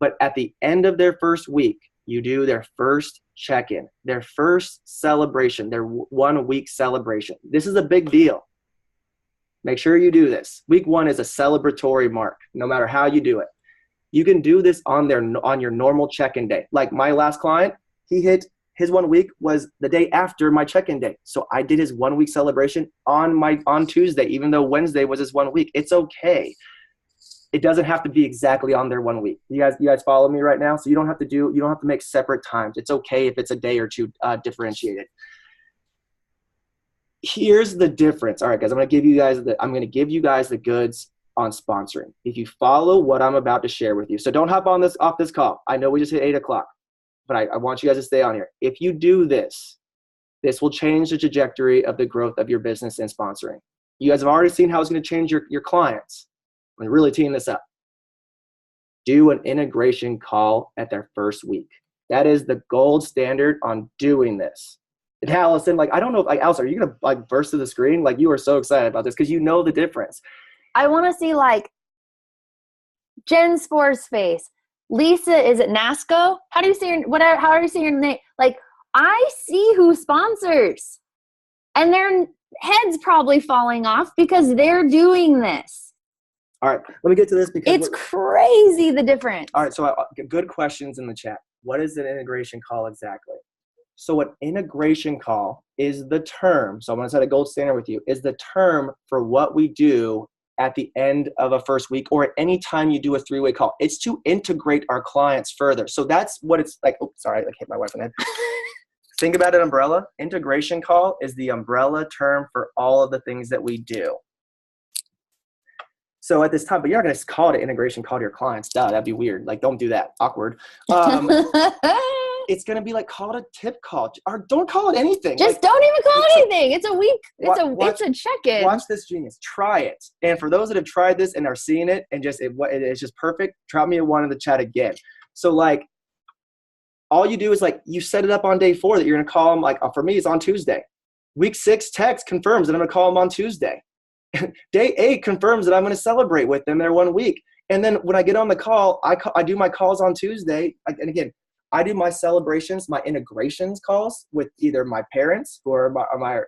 But at the end of their first week, you do their first check-in, their first celebration, their 1 week celebration. This is a big deal. Make sure you do this. Week 1 is a celebratory mark, no matter how you do it. You can do this on your normal check-in day. Like my last client, his 1 week was the day after my check-in day. So I did his 1 week celebration on Tuesday, even though Wednesday was his 1 week. It's okay. It doesn't have to be exactly on their 1 week. You guys follow me right now? So you don't have to make separate times. It's okay if it's a day or 2 differentiated. Here's the difference. All right, guys, I'm going to give you guys the goods on sponsoring. If you follow what I'm about to share with you. So don't hop off this call. I know we just hit 8 o'clock, but I want you guys to stay on here. If you do this will change the trajectory of the growth of your business and sponsoring. You guys have already seen how it's going to change your clients. I'm really teeing this up. Do an integration call at their first week. That is the gold standard on doing this. And Allison, I don't know, Allison, are you going to burst to the screen? You are so excited about this because you know the difference. I want to see Jen Spore's face. Lisa, is it Nasco? How do you say how are you saying your name? I see who sponsors. And their heads probably falling off because they're doing this. All right, let me get to this because it's crazy the difference. All right, so good questions in the chat. What is an integration call exactly? So an integration call is the term, so I'm going to set a gold standard with you, is the term for what we do at the end of a first week or at any time you do a 3-way call. It's to integrate our clients further. So that's what it's like. Oh, sorry, I hit my wife in the head. Think about an umbrella. Integration call is the umbrella term for all of the things that we do. So at this time, but you're not going to call it an integration call to your clients. Duh, that'd be weird. Don't do that. Awkward. It's going to be call it a tip call. Or don't call it anything. Just don't even call it anything. It's a week. It's a check-in. Watch this genius. Try it. And for those that have tried this and are seeing it and it's just perfect, drop me a 1 in the chat again. So all you do is you set it up on day 4 that you're going to call them. For me, it's on Tuesday. Week 6 text confirms that I'm going to call them on Tuesday. Day 8 confirms that I'm going to celebrate with them their 1 week. And then when I get on the call, I do my calls on Tuesday. And again, I do my celebrations, my integrations calls with either my parents who are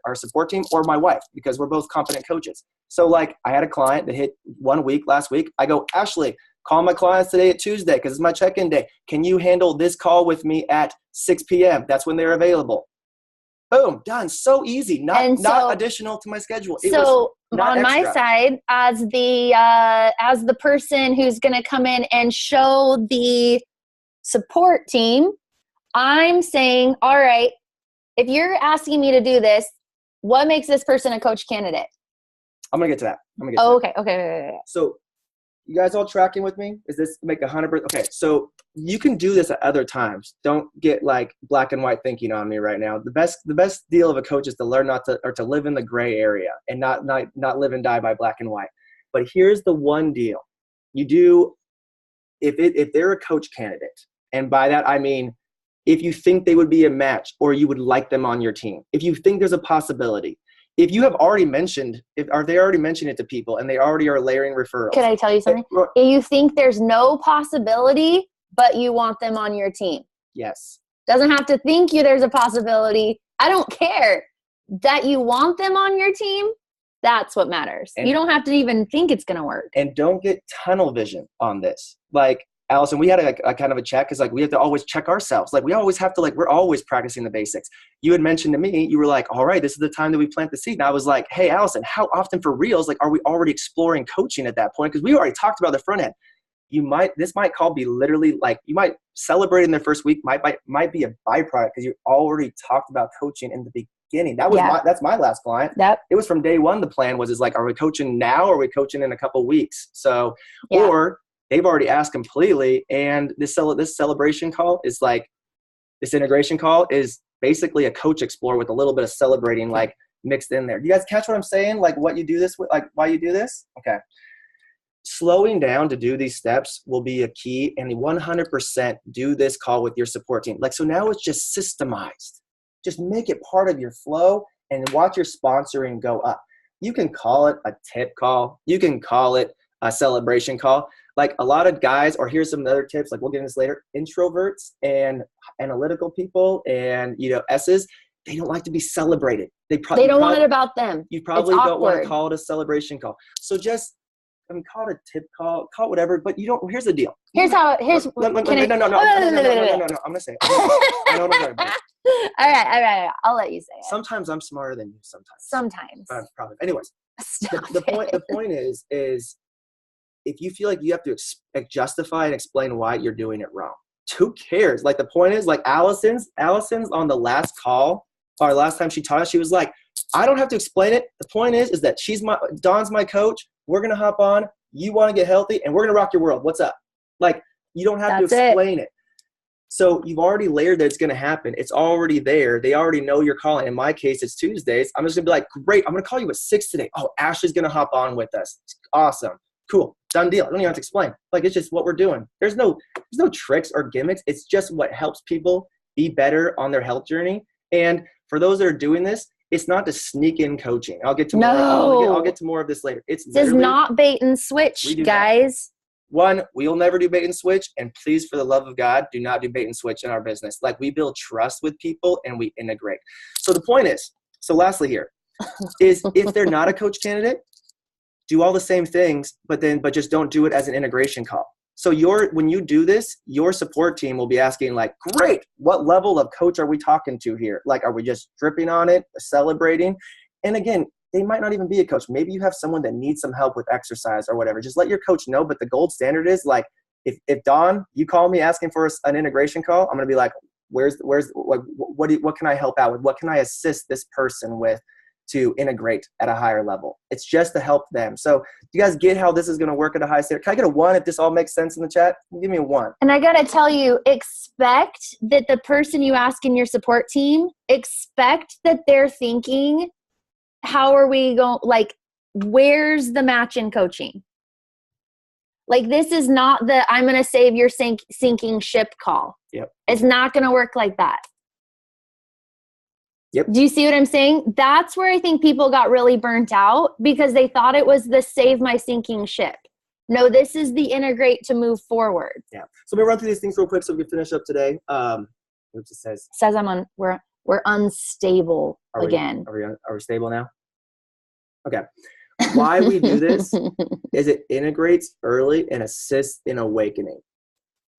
our support team or my wife, because we're both competent coaches. So like I had a client that hit 1 week last week. I go, Ashley, call my clients today at Tuesday because it's my check-in day. Can you handle this call with me at 6 p.m.? That's when they're available. Boom, done. So easy. Not additional to my schedule. It was not on extra. my side, as the person who's going to come in and show the support team, I'm saying, all right, if you're asking me to do this, what makes this person a coach candidate? I'm going to get to that. Okay. So you guys all tracking with me? Is this make 100%? Okay, so you can do this at other times. Don't get like black and white thinking on me right now. The best deal of a coach is to learn to live in the gray area and not live and die by black and white. But here's the one deal. You do, if they're a coach candidate, and by that I mean if you think they would be a match or you would like them on your team, if you think there's a possibility, if you have already mentioned, are they already mentioned it to people and they already are layering referrals? Can I tell you something? If you think there's no possibility, but you want them on your team. Yes. Doesn't have to think there's a possibility. I don't care that you want them on your team. That's what matters. You don't have to even think it's going to work. And don't get tunnel vision on this. Like, Allison, we had a kind of a check because like we have to always check ourselves. Like we always have to we're always practicing the basics. You had mentioned to me, you were like, all right, this is the time that we plant the seed. And I was like, hey, Allison, how often for reals, are we already exploring coaching at that point? Because we already talked about the front end. This might call be literally you might celebrate in their first week might be a byproduct because you already talked about coaching in the beginning. That's my last client. Yep. It was from day one. The plan was are we coaching now or are we coaching in a couple of weeks? So, or they've already asked completely. And this celebration call is this integration call is basically a coach explore with a little bit of celebrating mixed in there. Do you guys catch what I'm saying? What you do this with, why you do this? Okay. Slowing down to do these steps will be a key, and 100% do this call with your support team. So now it's just systemized. Just make it part of your flow and watch your sponsoring go up. You can call it a tip call. You can call it a celebration call. A lot of guys, or here's some other tips, we'll get into this later, introverts and analytical people and, S's, they don't like to be celebrated. They don't want it about them. You probably don't want to call it a celebration call. So just, call it a tip call, call it whatever, but you don't, here's the deal. No, I'm going to say it. I know what I'm talking about. All right. I'll let you say it. Sometimes I'm smarter than you, Sometimes. Probably. Anyways, the point is if you feel like you have to justify and explain why you're doing it wrong, who cares? The point is Allison's on the last call, or last time she taught us, she was like, I don't have to explain it. The point is that Dawn's my coach. We're going to hop on. You want to get healthy and we're going to rock your world. What's up? You don't have to explain it. So you've already layered that it's going to happen. It's already there. They already know you're calling. In my case, it's Tuesdays. I'm just going to be like, great. I'm going to call you at 6 today. Oh, Ashley's going to hop on with us. It's awesome. Cool. Done deal. I don't even have to explain. It's just what we're doing. There's no tricks or gimmicks. It's just what helps people be better on their health journey. And for those that are doing this, it's not to sneak in coaching. I'll get to more. I'll get to more of this later. This is not bait and switch, guys. One, we'll never do bait and switch. And please, for the love of God, do not do bait and switch in our business. We build trust with people and we integrate. So the point is, lastly here, is if they're not a coach candidate, do all the same things, but just don't do it as an integration call. So when you do this, your support team will be asking great, what level of coach are we talking to here? Are we just dripping on it, celebrating? And again, they might not even be a coach. Maybe you have someone that needs some help with exercise or whatever. Just let your coach know. But the gold standard is if Dawn, you call me asking for an integration call, I'm going to be like, what can I help out with? What can I assist this person with to integrate at a higher level? It's just to help them. So you guys get how this is going to work at a high standard? Can I get a 1 if this all makes sense in the chat? Give me a 1. And I got to tell you, expect that the person you ask in your support team, expect that they're thinking, how are we going, where's the match in coaching? This is not the I'm going to save your sinking ship call. Yep. It's not going to work like that. Yep. Do you see what I'm saying? That's where I think people got really burnt out because they thought it was the save my sinking ship. No, this is the integrate to move forward. Yeah. So let me run through these things real quick so we can finish up today. Oops, it says we're unstable again. Are we stable now? Okay. Why we do this is it integrates early and assists in awakening.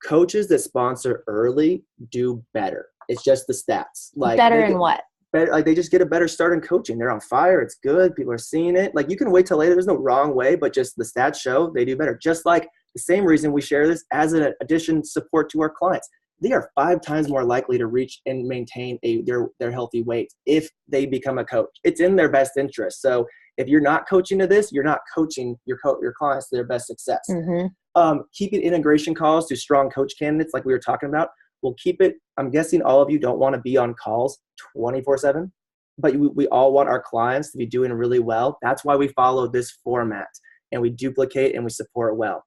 Coaches that sponsor early do better. It's just the stats. Like better in what? Better, like they just get a better start in coaching. They're on fire. It's good. People are seeing it. Like you can wait till later. There's no wrong way, but just the stats show they do better. Just like the same reason we share this as an addition support to our clients. They are 5 times more likely to reach and maintain their healthy weight if they become a coach. It's in their best interest. So if you're not coaching to this, you're not coaching your clients to their best success. Mm-hmm. Keeping integration calls to strong coach candidates like we were talking about. We'll keep it. I'm guessing all of you don't want to be on calls 24/7, but we all want our clients to be doing really well. That's why we follow this format and we duplicate and we support well.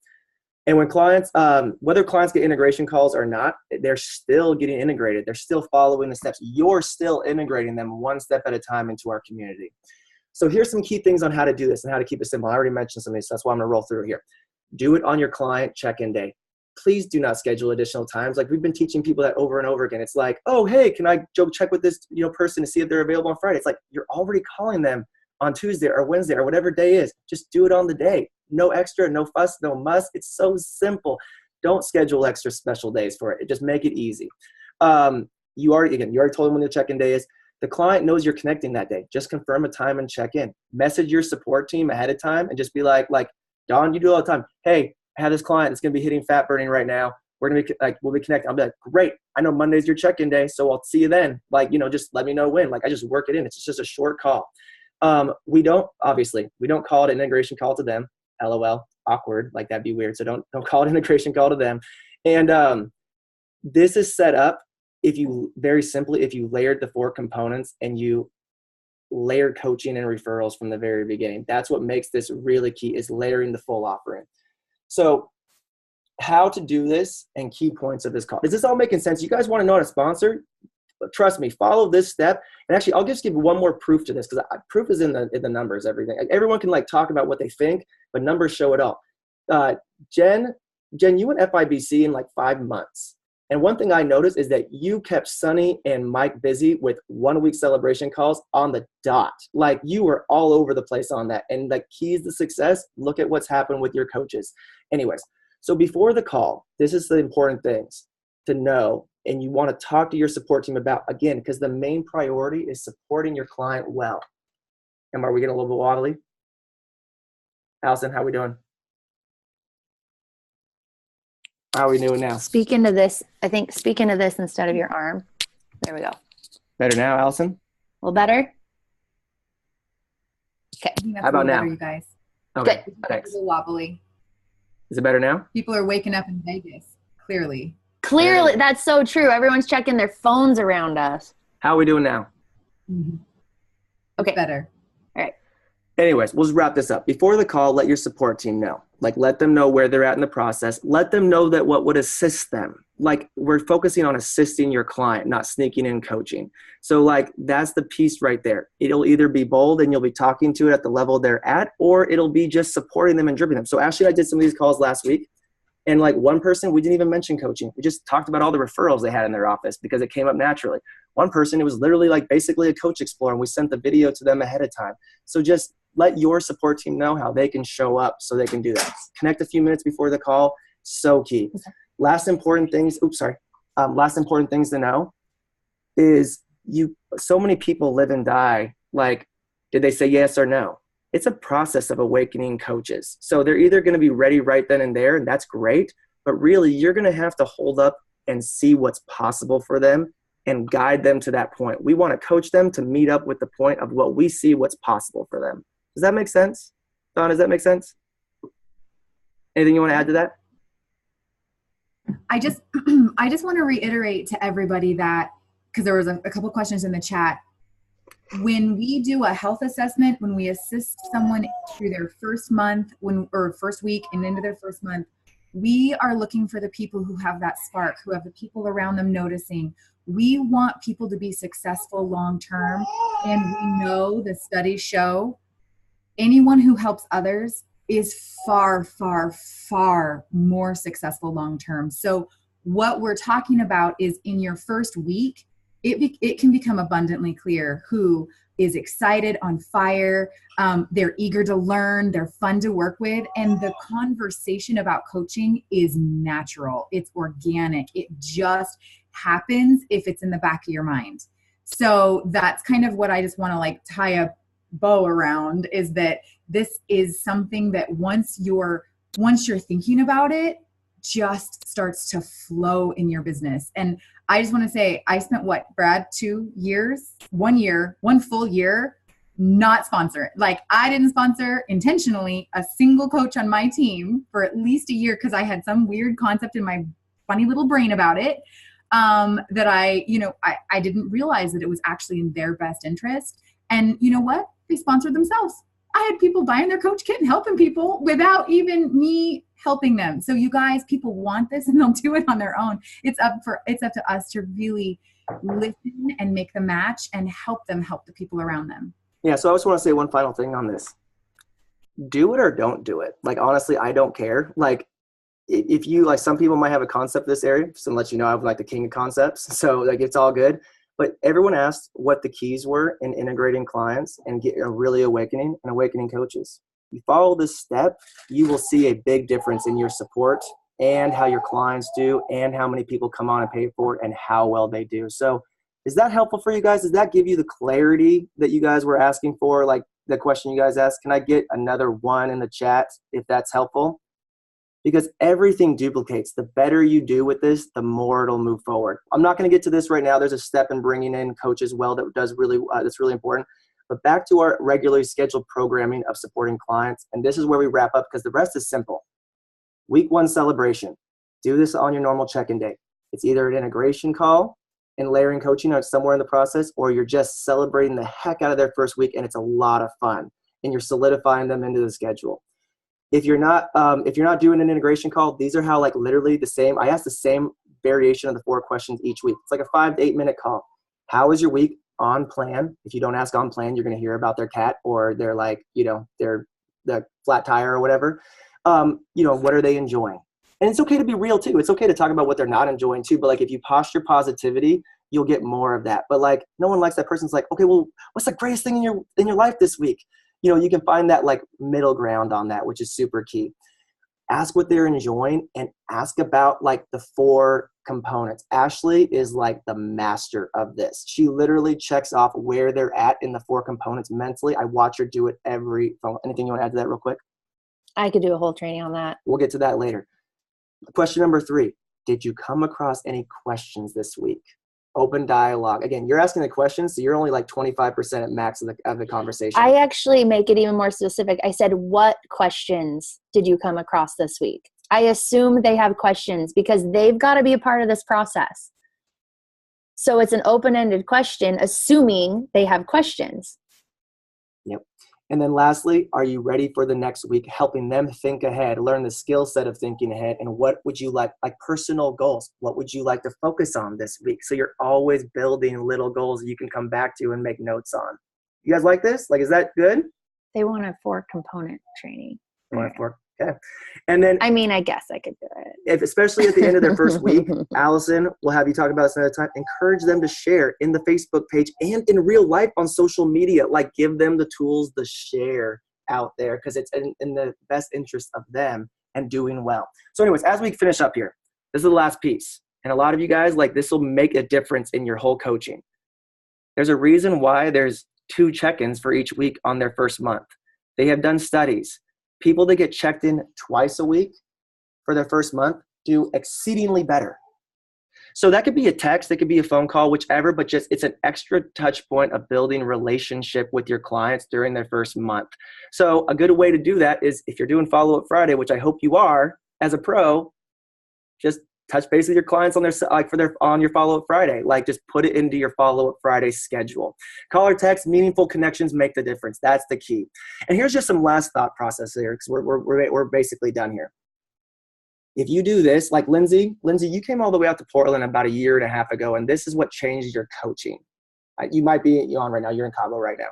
And when clients, whether clients get integration calls or not, they're still getting integrated. They're still following the steps. You're still integrating them one step at a time into our community. So here's some key things on how to do this and how to keep it simple. I already mentioned some of these, so that's why I'm going to roll through here. Do it on your client check-in day. Please do not schedule additional times. Like we've been teaching people that over and over again. It's like, oh, hey, can I go check with this person to see if they're available on Friday? It's like you're already calling them on Tuesday or Wednesday or whatever day is. Just do it on the day. No extra, no fuss, no muss. It's so simple. Don't schedule extra special days for it. Just make it easy. You already told them when the check-in day is. The client knows you're connecting that day. Just confirm a time and check in. Message your support team ahead of time and just be like, Don, you do it all the time. Hey, I have this client that's going to be hitting fat burning right now. We're going to be we'll be connecting. I'll be like, great. I know Monday's your check-in day, so I'll see you then. Just let me know when. I just work it in. It's just a short call. We don't call it an integration call to them. LOL, awkward. That'd be weird. So don't call it an integration call to them. And this is set up if you layered the 4 components and you layered coaching and referrals from the very beginning. That's what makes this really key, is layering the full offering. So how to do this and key points of this call. Is this all making sense? You guys want to know how to sponsor? Trust me, follow this step. And actually, I'll just give one more proof to this, because proof is in the numbers, everything. Everyone can talk about what they think, but numbers show it all. Jen, you went FIBC in 5 months. And one thing I noticed is that you kept Sunny and Mike busy with 1-week celebration calls on the dot. You were all over the place on that. And keys to success, look at what's happened with your coaches. Anyways, so before the call, this is the important things to know. And you want to talk to your support team about, again, because the main priority is supporting your client well. And are we getting a little bit wobbly? Allison, how are we doing? How are we doing now? Speak into this instead of your arm. There we go. Better now, Allison? A little better? Okay. How about now? Better, you guys. Okay, Good. thanks. A little wobbly. Is it better now? People are waking up in Vegas, clearly. Clearly, that's so true. Everyone's checking their phones around us. How are we doing now? Mm-hmm. Okay. Better. All right. Anyways, we'll just wrap this up. Before the call, let your support team know. Let them know where they're at in the process. Let them know that what would assist them. We're focusing on assisting your client, not sneaking in coaching. So that's the piece right there. It'll either be bold and you'll be talking to it at the level they're at, or it'll be just supporting them and dripping them. So Ashley and I did some of these calls last week. And one person, we didn't even mention coaching. We just talked about all the referrals they had in their office because it came up naturally. One person, it was literally basically a coach explorer, and we sent the video to them ahead of time. So just let your support team know how they can show up so they can do that. Connect a few minutes before the call. So key. Last important things to know is so many people live and die. Did they say yes or no? It's a process of awakening coaches. So they're either going to be ready right then and there, and that's great, but really you're going to have to hold up and see what's possible for them and guide them to that point. We want to coach them to meet up with the point of what we see what's possible for them. Does that make sense? Don, does that make sense? Anything you want to add to that? I just want to reiterate to everybody that, because there was a couple questions in the chat, when we do a health assessment, when we assist someone through their first month or first week and into their first month, We are looking for the people who have that spark, who have the people around them noticing. We want people to be successful long-term. And we know the studies show anyone who helps others is far, far, far more successful long-term. So what we're talking about is in your first week, it can become abundantly clear who is excited, on fire, they're eager to learn, they're fun to work with, and the conversation about coaching is natural, it's organic, it just happens if it's in the back of your mind. So that's kind of what I just want to like tie a bow around, is that this is something that once you're thinking about it, just starts to flow in your business. And I just want to say, I spent what, Brad, 2 years, 1 year, 1 full year, not sponsor. Like I didn't sponsor intentionally a single coach on my team for at least a year because I had some weird concept in my funny little brain about it. That I didn't realize that it was actually in their best interest. And you know what? They sponsored themselves. I had people buying their coach kit and helping people without even me helping them. So you guys, people want this and they'll do it on their own. It's up to us to really listen and make the match and help them help the people around them. Yeah. So I just want to say one final thing on this. Do it or don't do it. Like, honestly, I don't care. Like, if you, like, some people might have a concept of this area, just to let you know, I'm like the king of concepts. So like, it's all good. But everyone asked what the keys were in integrating clients and get a really awakening coaches. You follow this step, you will see a big difference in your support and how your clients do and how many people come on and pay for it and how well they do. So is that helpful for you guys? Does that give you the clarity that you guys were asking for? Like the question you guys asked, can I get another one in the chat if that's helpful? Because everything duplicates. The better you do with this, the more it'll move forward. I'm not going to get to this right now. There's a step in bringing in coaches well that's really important. But back to our regularly scheduled programming of supporting clients. And this is where we wrap up because the rest is simple. Week 1 celebration. Do this on your normal check-in day. It's either an integration call and layering coaching or somewhere in the process, or you're just celebrating the heck out of their first week and it's a lot of fun and you're solidifying them into the schedule. If you're not doing an integration call, these are how, like, literally the same. I ask the same variation of the 4 questions each week. It's like a 5 to 8 minute call. How is your week? On plan. If you don't ask on plan, you're going to hear about their cat or their, like, their the flat tire or whatever. What are they enjoying? And it's okay to be real too. It's okay to talk about what they're not enjoying too. But like, if you posture positivity, you'll get more of that. But like, no one likes that person's like, okay, well, what's the greatest thing in your life this week? You can find that like middle ground on that, which is super key. Ask what they're enjoying and ask about like the 4 components. Ashley is like the master of this. She literally checks off where they're at in the 4 components mentally. I watch her do it anything you want to add to that real quick? I could do a whole training on that. We'll get to that later. Question number 3. Did you come across any questions this week? Open dialogue. Again, you're asking the questions, so you're only like 25% at max of the conversation. I actually make it even more specific. I said, what questions did you come across this week? I assume they have questions because they've got to be a part of this process. So it's an open-ended question, assuming they have questions. Yep. And then lastly, are you ready for the next week? Helping them think ahead, learn the skill set of thinking ahead. And what would you like personal goals? What would you like to focus on this week? So you're always building little goals that you can come back to and make notes on. You guys like this? Like, is that good? They want a 4-component training. Okay. And then, I mean, I guess I could do it. Especially at the end of their first week, Allison, we'll have you talk about this another time. Encourage them to share in the Facebook page and in real life on social media. Like, give them the tools to share out there because it's in the best interest of them and doing well. So anyways, as we finish up here, this is the last piece. And a lot of you guys, like, this will make a difference in your whole coaching. There's a reason why there's 2 check-ins for each week on their first month. They have done studies. People that get checked in twice a week for their first month do exceedingly better. So that could be a text, that could be a phone call, whichever, but just it's an extra touch point of building relationship with your clients during their first month. So a good way to do that is if you're doing follow-up Friday, which I hope you are as a pro, just touch base with your clients on on your follow-up Friday. Like, just put it into your follow-up Friday schedule. Call or text, meaningful connections make the difference. That's the key. And here's just some last thought process here because we're basically done here. if you do this, like Lindsay, you came all the way out to Portland about 1.5 years ago, and this is what changed your coaching. You might be on right now. You're in Cabo right now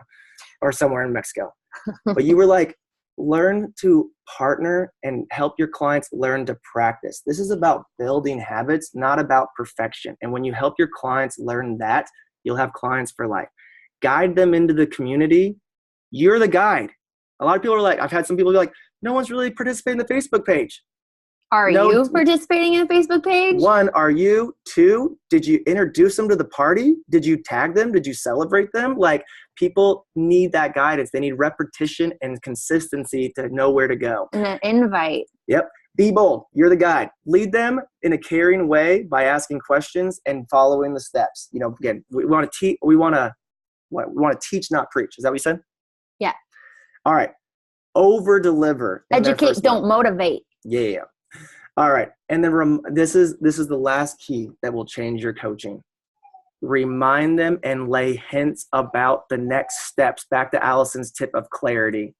or somewhere in Mexico. But you were like, learn to partner and help your clients learn to practice. This is about building habits, not about perfection. And when you help your clients learn that, you'll have clients for life. Guide them into the community. You're the guide. A lot of people are like, I've had some people be like, no one's really participating in the Facebook page. Are you participating in a Facebook page? 1, are you? 2, did you introduce them to the party? Did you tag them? Did you celebrate them? Like, people need that guidance. They need repetition and consistency to know where to go. And an invite. Yep. Be bold. You're the guide. Lead them in a caring way by asking questions and following the steps. You know, again, we want to teach. We want to teach, not preach. Is that what you said? Yeah. All right. Over deliver. Educate, don't motivate. Yeah. All right. And then this is the last key that will change your coaching. Remind them and lay hints about the next steps. Back to Allison's tip of clarity.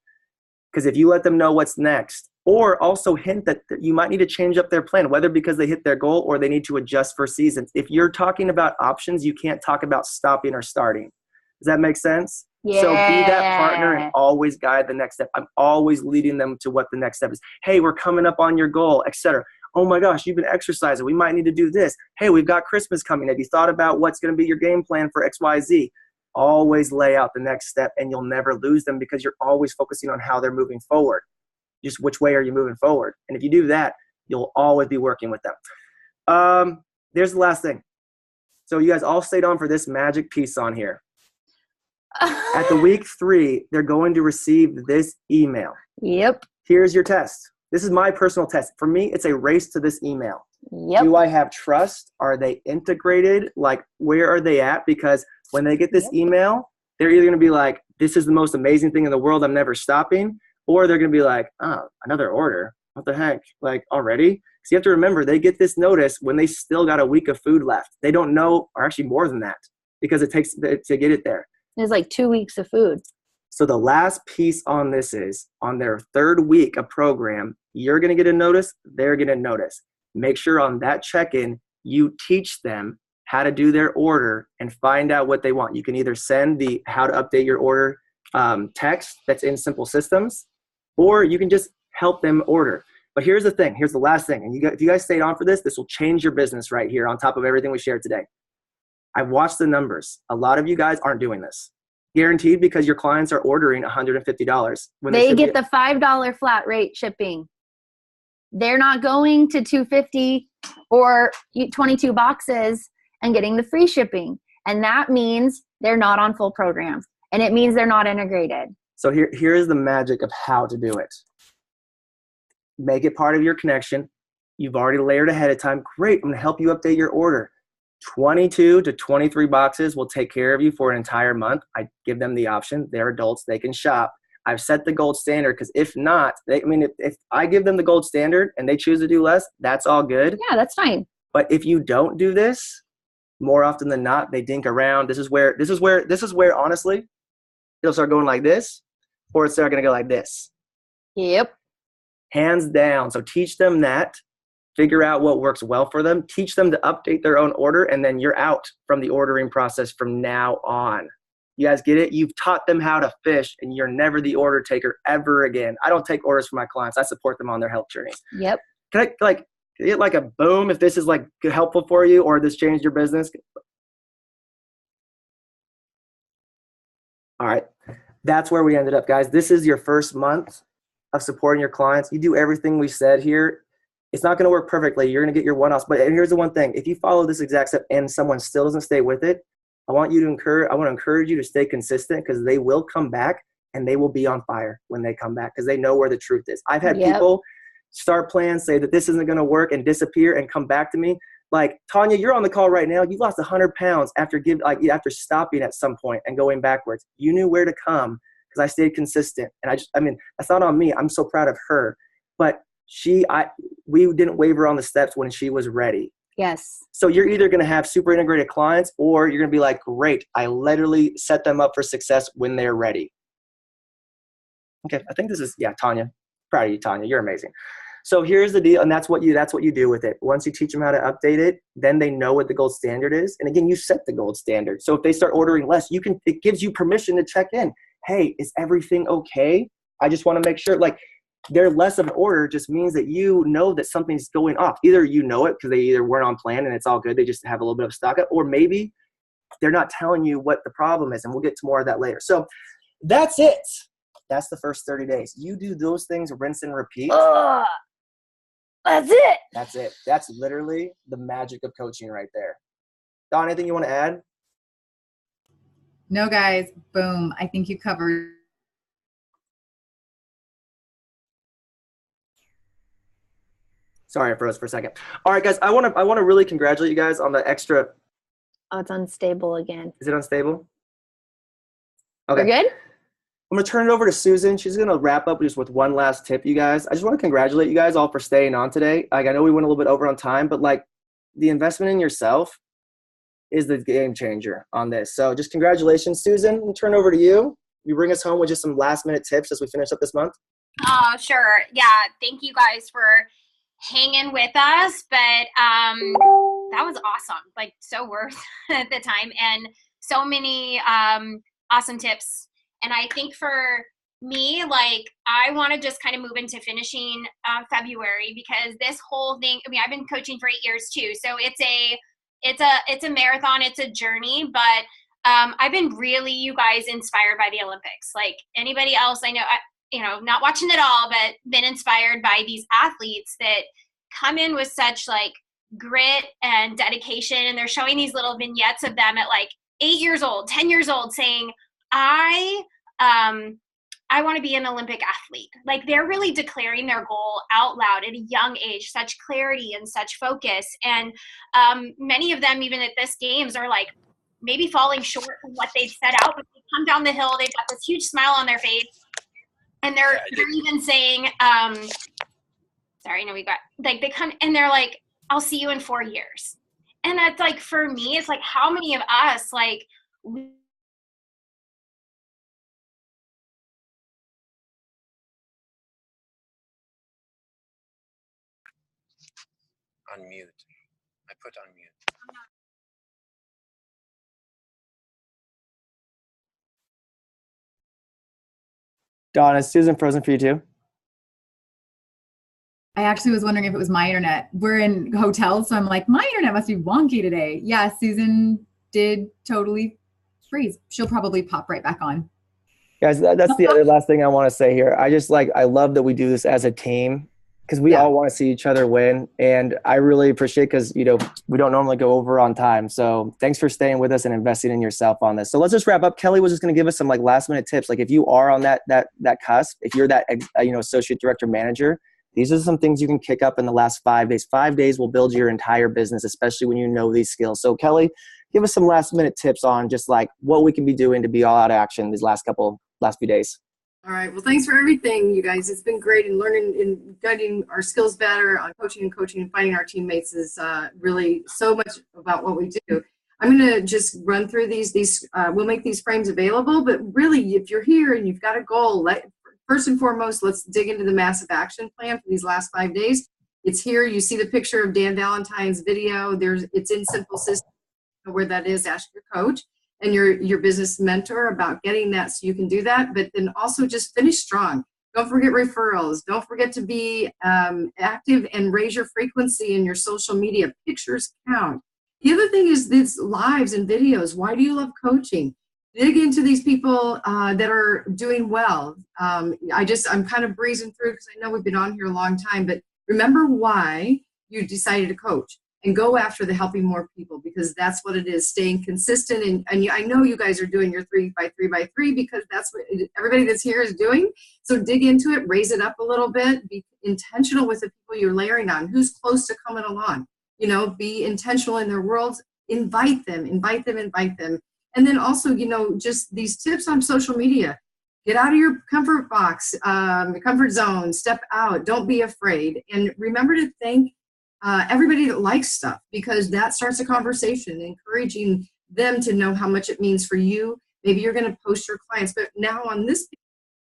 Because if you let them know what's next, or also hint that you might need to change up their plan, whether because they hit their goal or they need to adjust for seasons. If you're talking about options, you can't talk about stopping or starting. Does that make sense? Yeah. So be that partner and always guide the next step. I'm always leading them to what the next step is. Hey, we're coming up on your goal, etc. Oh my gosh, you've been exercising. We might need to do this. Hey, we've got Christmas coming. Have you thought about what's going to be your game plan for XYZ? Always lay out the next step, and you'll never lose them because you're always focusing on how they're moving forward. Just which way are you moving forward? And if you do that, you'll always be working with them. There's the last thing. So you guys all stayed on for this magic piece on here. At the week 3, they're going to receive this email. Yep. Here's your test. This is my personal test. For me, it's a race to this email. Yep. Do I have trust? Are they integrated? Like, where are they at? Because when they get this email, they're either going to be like, this is the most amazing thing in the world, I'm never stopping. Or they're going to be like, oh, another order. What the heck? Like, already? Because you have to remember, they get this notice when they still got a week of food left. They don't know, or actually more than that, because it takes to get it there. It's like 2 weeks of food. So the last piece on this is, on their 3rd week of program, you're going to get a notice, they're going to notice. Make sure on that check-in, you teach them how to do their order and find out what they want. You can either send the how to update your order text that's in Simple Systems, or you can just help them order. But here's the thing. Here's the last thing. And if you guys stayed on for this, this will change your business right here on top of everything we shared today. I've watched the numbers. A lot of you guys aren't doing this. Guaranteed, because your clients are ordering $150. When they get the $5 flat rate shipping. They're not going to $250 or 22 boxes and getting the free shipping. And that means they're not on full program. And it means they're not integrated. So here's the magic of how to do it. Make it part of your connection. You've already layered ahead of time. Great, I'm going to help you update your order. 22 to 23 boxes will take care of you for an entire month. I give them the option. They're adults. They can shop. I've set the gold standard because if not, if I give them the gold standard and they choose to do less, that's all good. Yeah, that's fine. But if you don't do this, more often than not, they dink around. This is where honestly, it'll start going like this, or it's start going to go like this. Yep. Hands down. So teach them that. Figure out what works well for them. Teach them to update their own order, and then you're out from the ordering process from now on. You guys get it? You've taught them how to fish, and you're never the order taker ever again. I don't take orders from my clients. I support them on their health journey. Yep. Can I get like a boom if this is like helpful for you or this changed your business? All right. That's where we ended up, guys. This is your first month of supporting your clients. You do everything we said here. It's not going to work perfectly. You're going to get your one-offs. But here's the one thing. If you follow this exact step and someone still doesn't stay with it, I want to encourage you to stay consistent, because they will come back and they will be on fire when they come back, because they know where the truth is. I've had people start plans, say that this isn't going to work, and disappear and come back to me. Like, Tanya, you're on the call right now. You lost 100 pounds after after stopping at some point and going backwards. You knew where to come because I stayed consistent. And that's not on me. I'm so proud of her. But we didn't waver on the steps when she was ready. Yes. So you're either going to have super integrated clients, or you're going to be like, great, I literally set them up for success when they're ready. Okay, I think this is, Tanya. Proud of you, Tanya. You're amazing. So here's the deal, and that's what you do with it. Once you teach them how to update it, then they know what the gold standard is. And again, you set the gold standard. So if they start ordering less, it gives you permission to check in. Hey, is everything okay? I just want to make sure, like, they're less of an order just means that you know that something's going off. Either you know it because they either weren't on plan and it's all good, they just have a little bit of stock up, or maybe they're not telling you what the problem is, and we'll get to more of that later. So that's it. That's the first 30 days. You do those things, rinse and repeat. That's it. That's it. That's literally the magic of coaching right there. Don, anything you want to add? No, guys. Boom. I think you covered. Sorry, I froze for a second. All right, guys, I want to really congratulate you guys on the extra. Oh, it's unstable again. Is it unstable? Okay. We're good? I'm going to turn it over to Susan. She's going to wrap up just with one last tip, you guys. I just want to congratulate you guys all for staying on today. Like, I know we went a little bit over on time, but like, the investment in yourself is the game changer on this. So just congratulations, Susan. I'll turn it over to you. You bring us home with just some last minute tips as we finish up this month. Sure. Yeah. Thank you guys for hanging with us, but that was awesome. Like, so worth at the time, and so many awesome tips. And I think for me, like, I want to just kind of move into finishing February, because this whole thing, I mean, I've been coaching for 8 years too, so it's a marathon, it's a journey, but I've been really, you guys, inspired by the Olympics. Like anybody else I know, not watching it all, but been inspired by these athletes that come in with such like grit and dedication. And they're showing these little vignettes of them at like 8 years old, 10 years old, saying, I want to be an Olympic athlete. Like, they're really declaring their goal out loud at a young age, such clarity and such focus. And many of them, even at this games, are like maybe falling short of what they've set out, but they come down the hill, they've got this huge smile on their face. And they're even saying, they come and they're like, I'll see you in 4 years. And that's like, for me, it's like, how many of us, like, on mute. I put on mute. Don, is Susan frozen for you too? I actually was wondering if it was my internet. We're in hotels, so I'm like, my internet must be wonky today. Yeah, Susan did totally freeze. She'll probably pop right back on. Guys, that's the other last thing I want to say here. I love that we do this as a team, because we all want to see each other win. And I really appreciate, because, we don't normally go over on time. So thanks for staying with us and investing in yourself on this. So let's just wrap up. Kelly was just going to give us some like last minute tips. Like, if you are on that cusp, if you're that, associate director manager, these are some things you can kick up in the last 5 days. 5 days will build your entire business, especially when you know these skills. So Kelly, give us some last minute tips on just like what we can be doing to be all out of action these last few days. All right. Well, thanks for everything, you guys. It's been great, and learning and getting our skills better on coaching and finding our teammates is really so much about what we do. I'm going to just run through these. We'll make these frames available, but really, if you're here and you've got a goal, first and foremost, let's dig into the massive action plan for these last 5 days. It's here. You see the picture of Dan Valentine's video. It's in Simple System. Where that is, ask your coach and your business mentor about getting that, so you can do that. But then also just finish strong. Don't forget referrals. Don't forget to be active and raise your frequency in your social media. Pictures count. The other thing is these lives and videos. Why do you love coaching? Dig into these people that are doing well. I'm kind of breezing through because I know we've been on here a long time, but remember why you decided to coach. And go after the helping more people, because that's what it is, staying consistent. And I know you guys are doing your 3x3x3 because that's what everybody that's here is doing. So dig into it, raise it up a little bit, be intentional with the people you're layering on, who's close to coming along. Be intentional in their worlds, invite them. And then also, just these tips on social media. Get out of your comfort box, comfort zone, step out, don't be afraid. And remember to thank everybody that likes stuff, because that starts a conversation, encouraging them to know how much it means for you. Maybe you're going to post your clients, but now on this,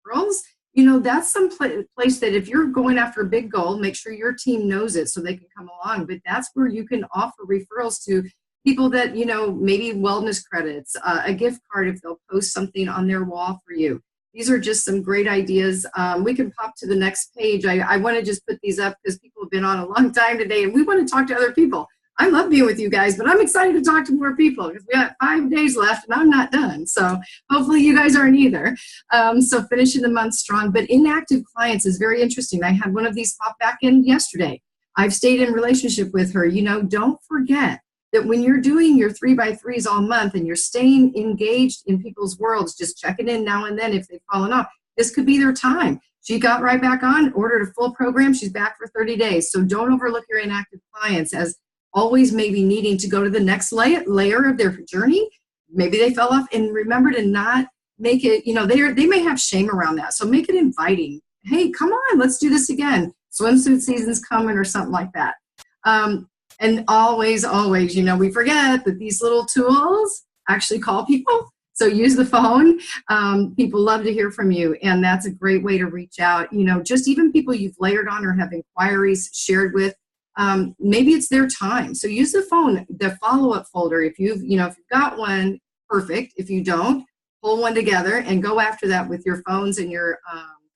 girls, that's some place that if you're going after a big goal, make sure your team knows it so they can come along. But that's where you can offer referrals to people that, maybe wellness credits, a gift card if they'll post something on their wall for you. These are just some great ideas. We can pop to the next page. I want to just put these up because people have been on a long time today and we want to talk to other people. I love being with you guys, but I'm excited to talk to more people because we got 5 days left and I'm not done. So hopefully you guys aren't either. So finishing the month strong, but inactive clients is very interesting. I had one of these pop back in yesterday. I've stayed in relationship with her. Don't forget that when you're doing your 3x3s all month and you're staying engaged in people's worlds, just checking in now and then if they've fallen off, this could be their time. She got right back on, ordered a full program. She's back for 30 days. So don't overlook your inactive clients as always maybe needing to go to the next layer of their journey. Maybe they fell off, and remember to not make it, they may have shame around that. So make it inviting. Hey, come on, let's do this again. Swimsuit season's coming or something like that. And always, we forget that these little tools actually call people. So use the phone. People love to hear from you. And that's a great way to reach out. Just even people you've layered on or have inquiries shared with, maybe it's their time. So use the phone, the follow-up folder. If you've got one, perfect. If you don't, pull one together and go after that with your phones and your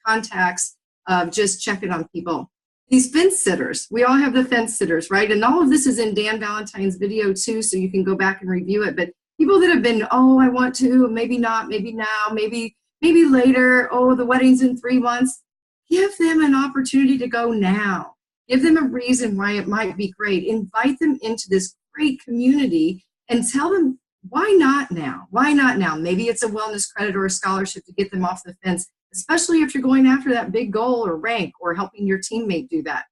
contacts of just checking on people. These fence sitters, we all have the fence sitters, right? And all of this is in Dan Valentine's video too, so you can go back and review it. But people that have been, I want to, maybe not, maybe now, maybe later, the wedding's in 3 months. Give them an opportunity to go now. Give them a reason why it might be great. Invite them into this great community and tell them, why not now? Why not now? Maybe it's a wellness credit or a scholarship to get them off the fence, especially if you're going after that big goal or rank or helping your teammate do that.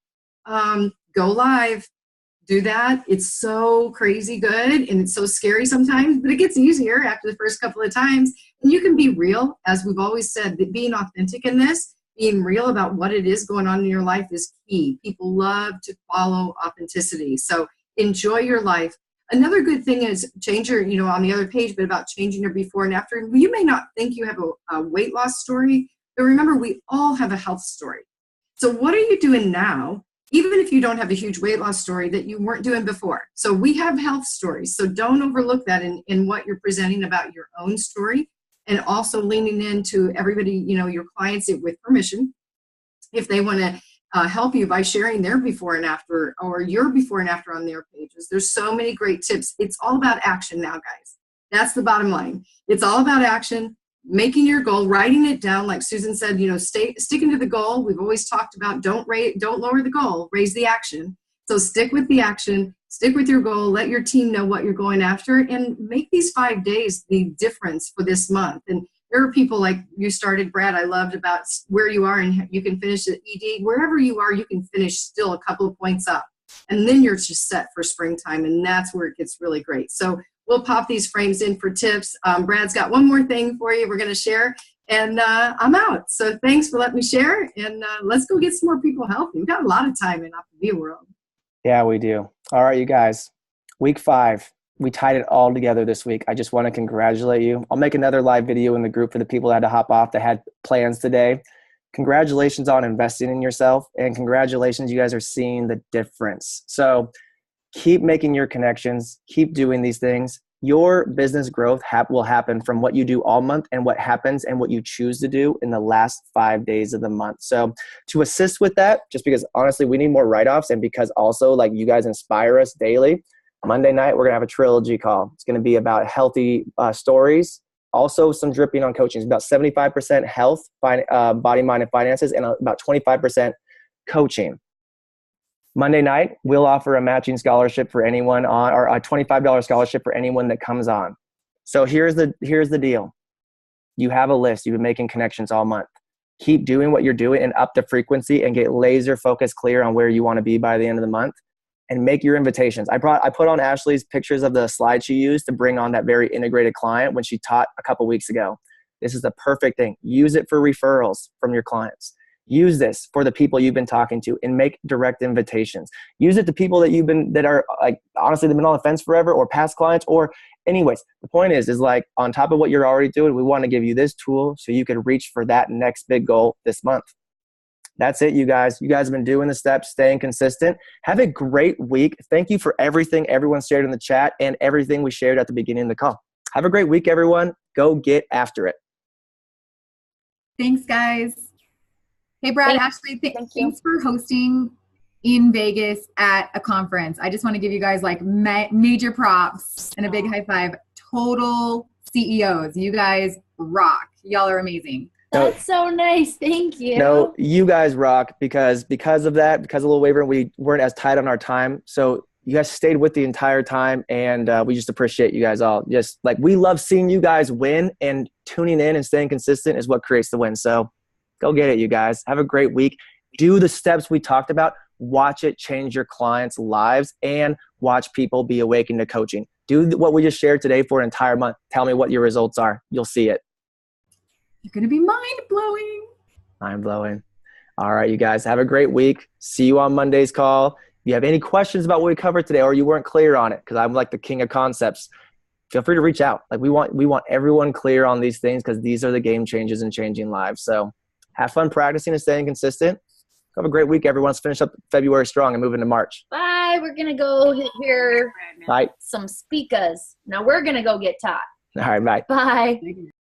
Go live, do that. It's so crazy good and it's so scary sometimes, but it gets easier after the first couple of times. And you can be real, as we've always said, that being authentic in this, being real about what it is going on in your life is key. People love to follow authenticity. So enjoy your life. Another good thing is change your, on the other page, but about changing your before and after. You may not think you have a weight loss story, but remember, we all have a health story. So what are you doing now, even if you don't have a huge weight loss story, that you weren't doing before? So we have health stories. So don't overlook that in what you're presenting about your own story, and also leaning into everybody, your clients with permission, if they want to help you by sharing their before and after or your before and after on their pages. There's so many great tips. It's all about action now, guys. That's the bottom line. It's all about action, making your goal, writing it down. Like Susan said, sticking to the goal. We've always talked about don't lower the goal, raise the action. So stick with the action, stick with your goal, let your team know what you're going after, and make these 5 days the difference for this month. And there are people like you started, Brad, I loved about where you are and you can finish at ED. Wherever you are, you can finish still a couple of points up. And then you're just set for springtime, and that's where it gets really great. So we'll pop these frames in for tips. Brad's got one more thing for you we're going to share, and I'm out. So thanks for letting me share, and let's go get some more people healthy. We've got a lot of time in Optimia world. Yeah, we do. All right, you guys. Week 5. We tied it all together this week. I just want to congratulate you. I'll make another live video in the group for the people that had to hop off that had plans today. Congratulations on investing in yourself, and congratulations, you guys are seeing the difference. So keep making your connections, keep doing these things. Your business growth will happen from what you do all month and what happens and what you choose to do in the last 5 days of the month. So to assist with that, just because honestly we need more write-offs, and because also like you guys inspire us daily, Monday night we're going to have a trilogy call. It's going to be about healthy stories, also some dripping on coaching. It's about 75% health, body, mind, and finances, and about 25% coaching. Monday night, we'll offer a matching scholarship for anyone on, or a $25 scholarship for anyone that comes on. So here's the deal. You have a list. You've been making connections all month. Keep doing what you're doing and up the frequency and get laser focused clear on where you want to be by the end of the month, and make your invitations. I put on Ashley's pictures of the slide she used to bring on that very integrated client when she taught a couple weeks ago. This is the perfect thing. Use it for referrals from your clients. Use this for the people you've been talking to and make direct invitations. Use it to people that are like, honestly, they've been on the fence forever, or past clients, or anyways, the point is like, on top of what you're already doing, we want to give you this tool so you can reach for that next big goal this month. That's it, you guys. You guys have been doing the steps, staying consistent. Have a great week. Thank you for everything everyone shared in the chat and everything we shared at the beginning of the call. Have a great week, everyone. Go get after it. Thanks, guys. Hey, Brad, Ashley, thanks for hosting in Vegas at a conference. I just want to give you guys like major props and a big high five. Total CEOs. You guys rock. Y'all are amazing. That's so nice. Thank you. No, you guys rock because of that, because of Little Waiver, we weren't as tight on our time. So you guys stayed with the entire time, and we just appreciate you guys all. Just like, we love seeing you guys win, and tuning in and staying consistent is what creates the win. So go get it, you guys. Have a great week. Do the steps we talked about. Watch it change your clients' lives, and watch people be awakened to coaching. Do what we just shared today for an entire month. Tell me what your results are. You'll see it. You're going to be mind-blowing. Mind-blowing. All right, you guys. Have a great week. See you on Monday's call. If you have any questions about what we covered today, or you weren't clear on it, because I'm like the king of concepts, feel free to reach out. Like, we want everyone clear on these things, because these are the game changers and changing lives. So have fun practicing and staying consistent. Have a great week, everyone. Let's finish up February strong and move into March. Bye. We're going to go hear Bye. some speakers. Now we're going to go get taught. All right, bye. Bye.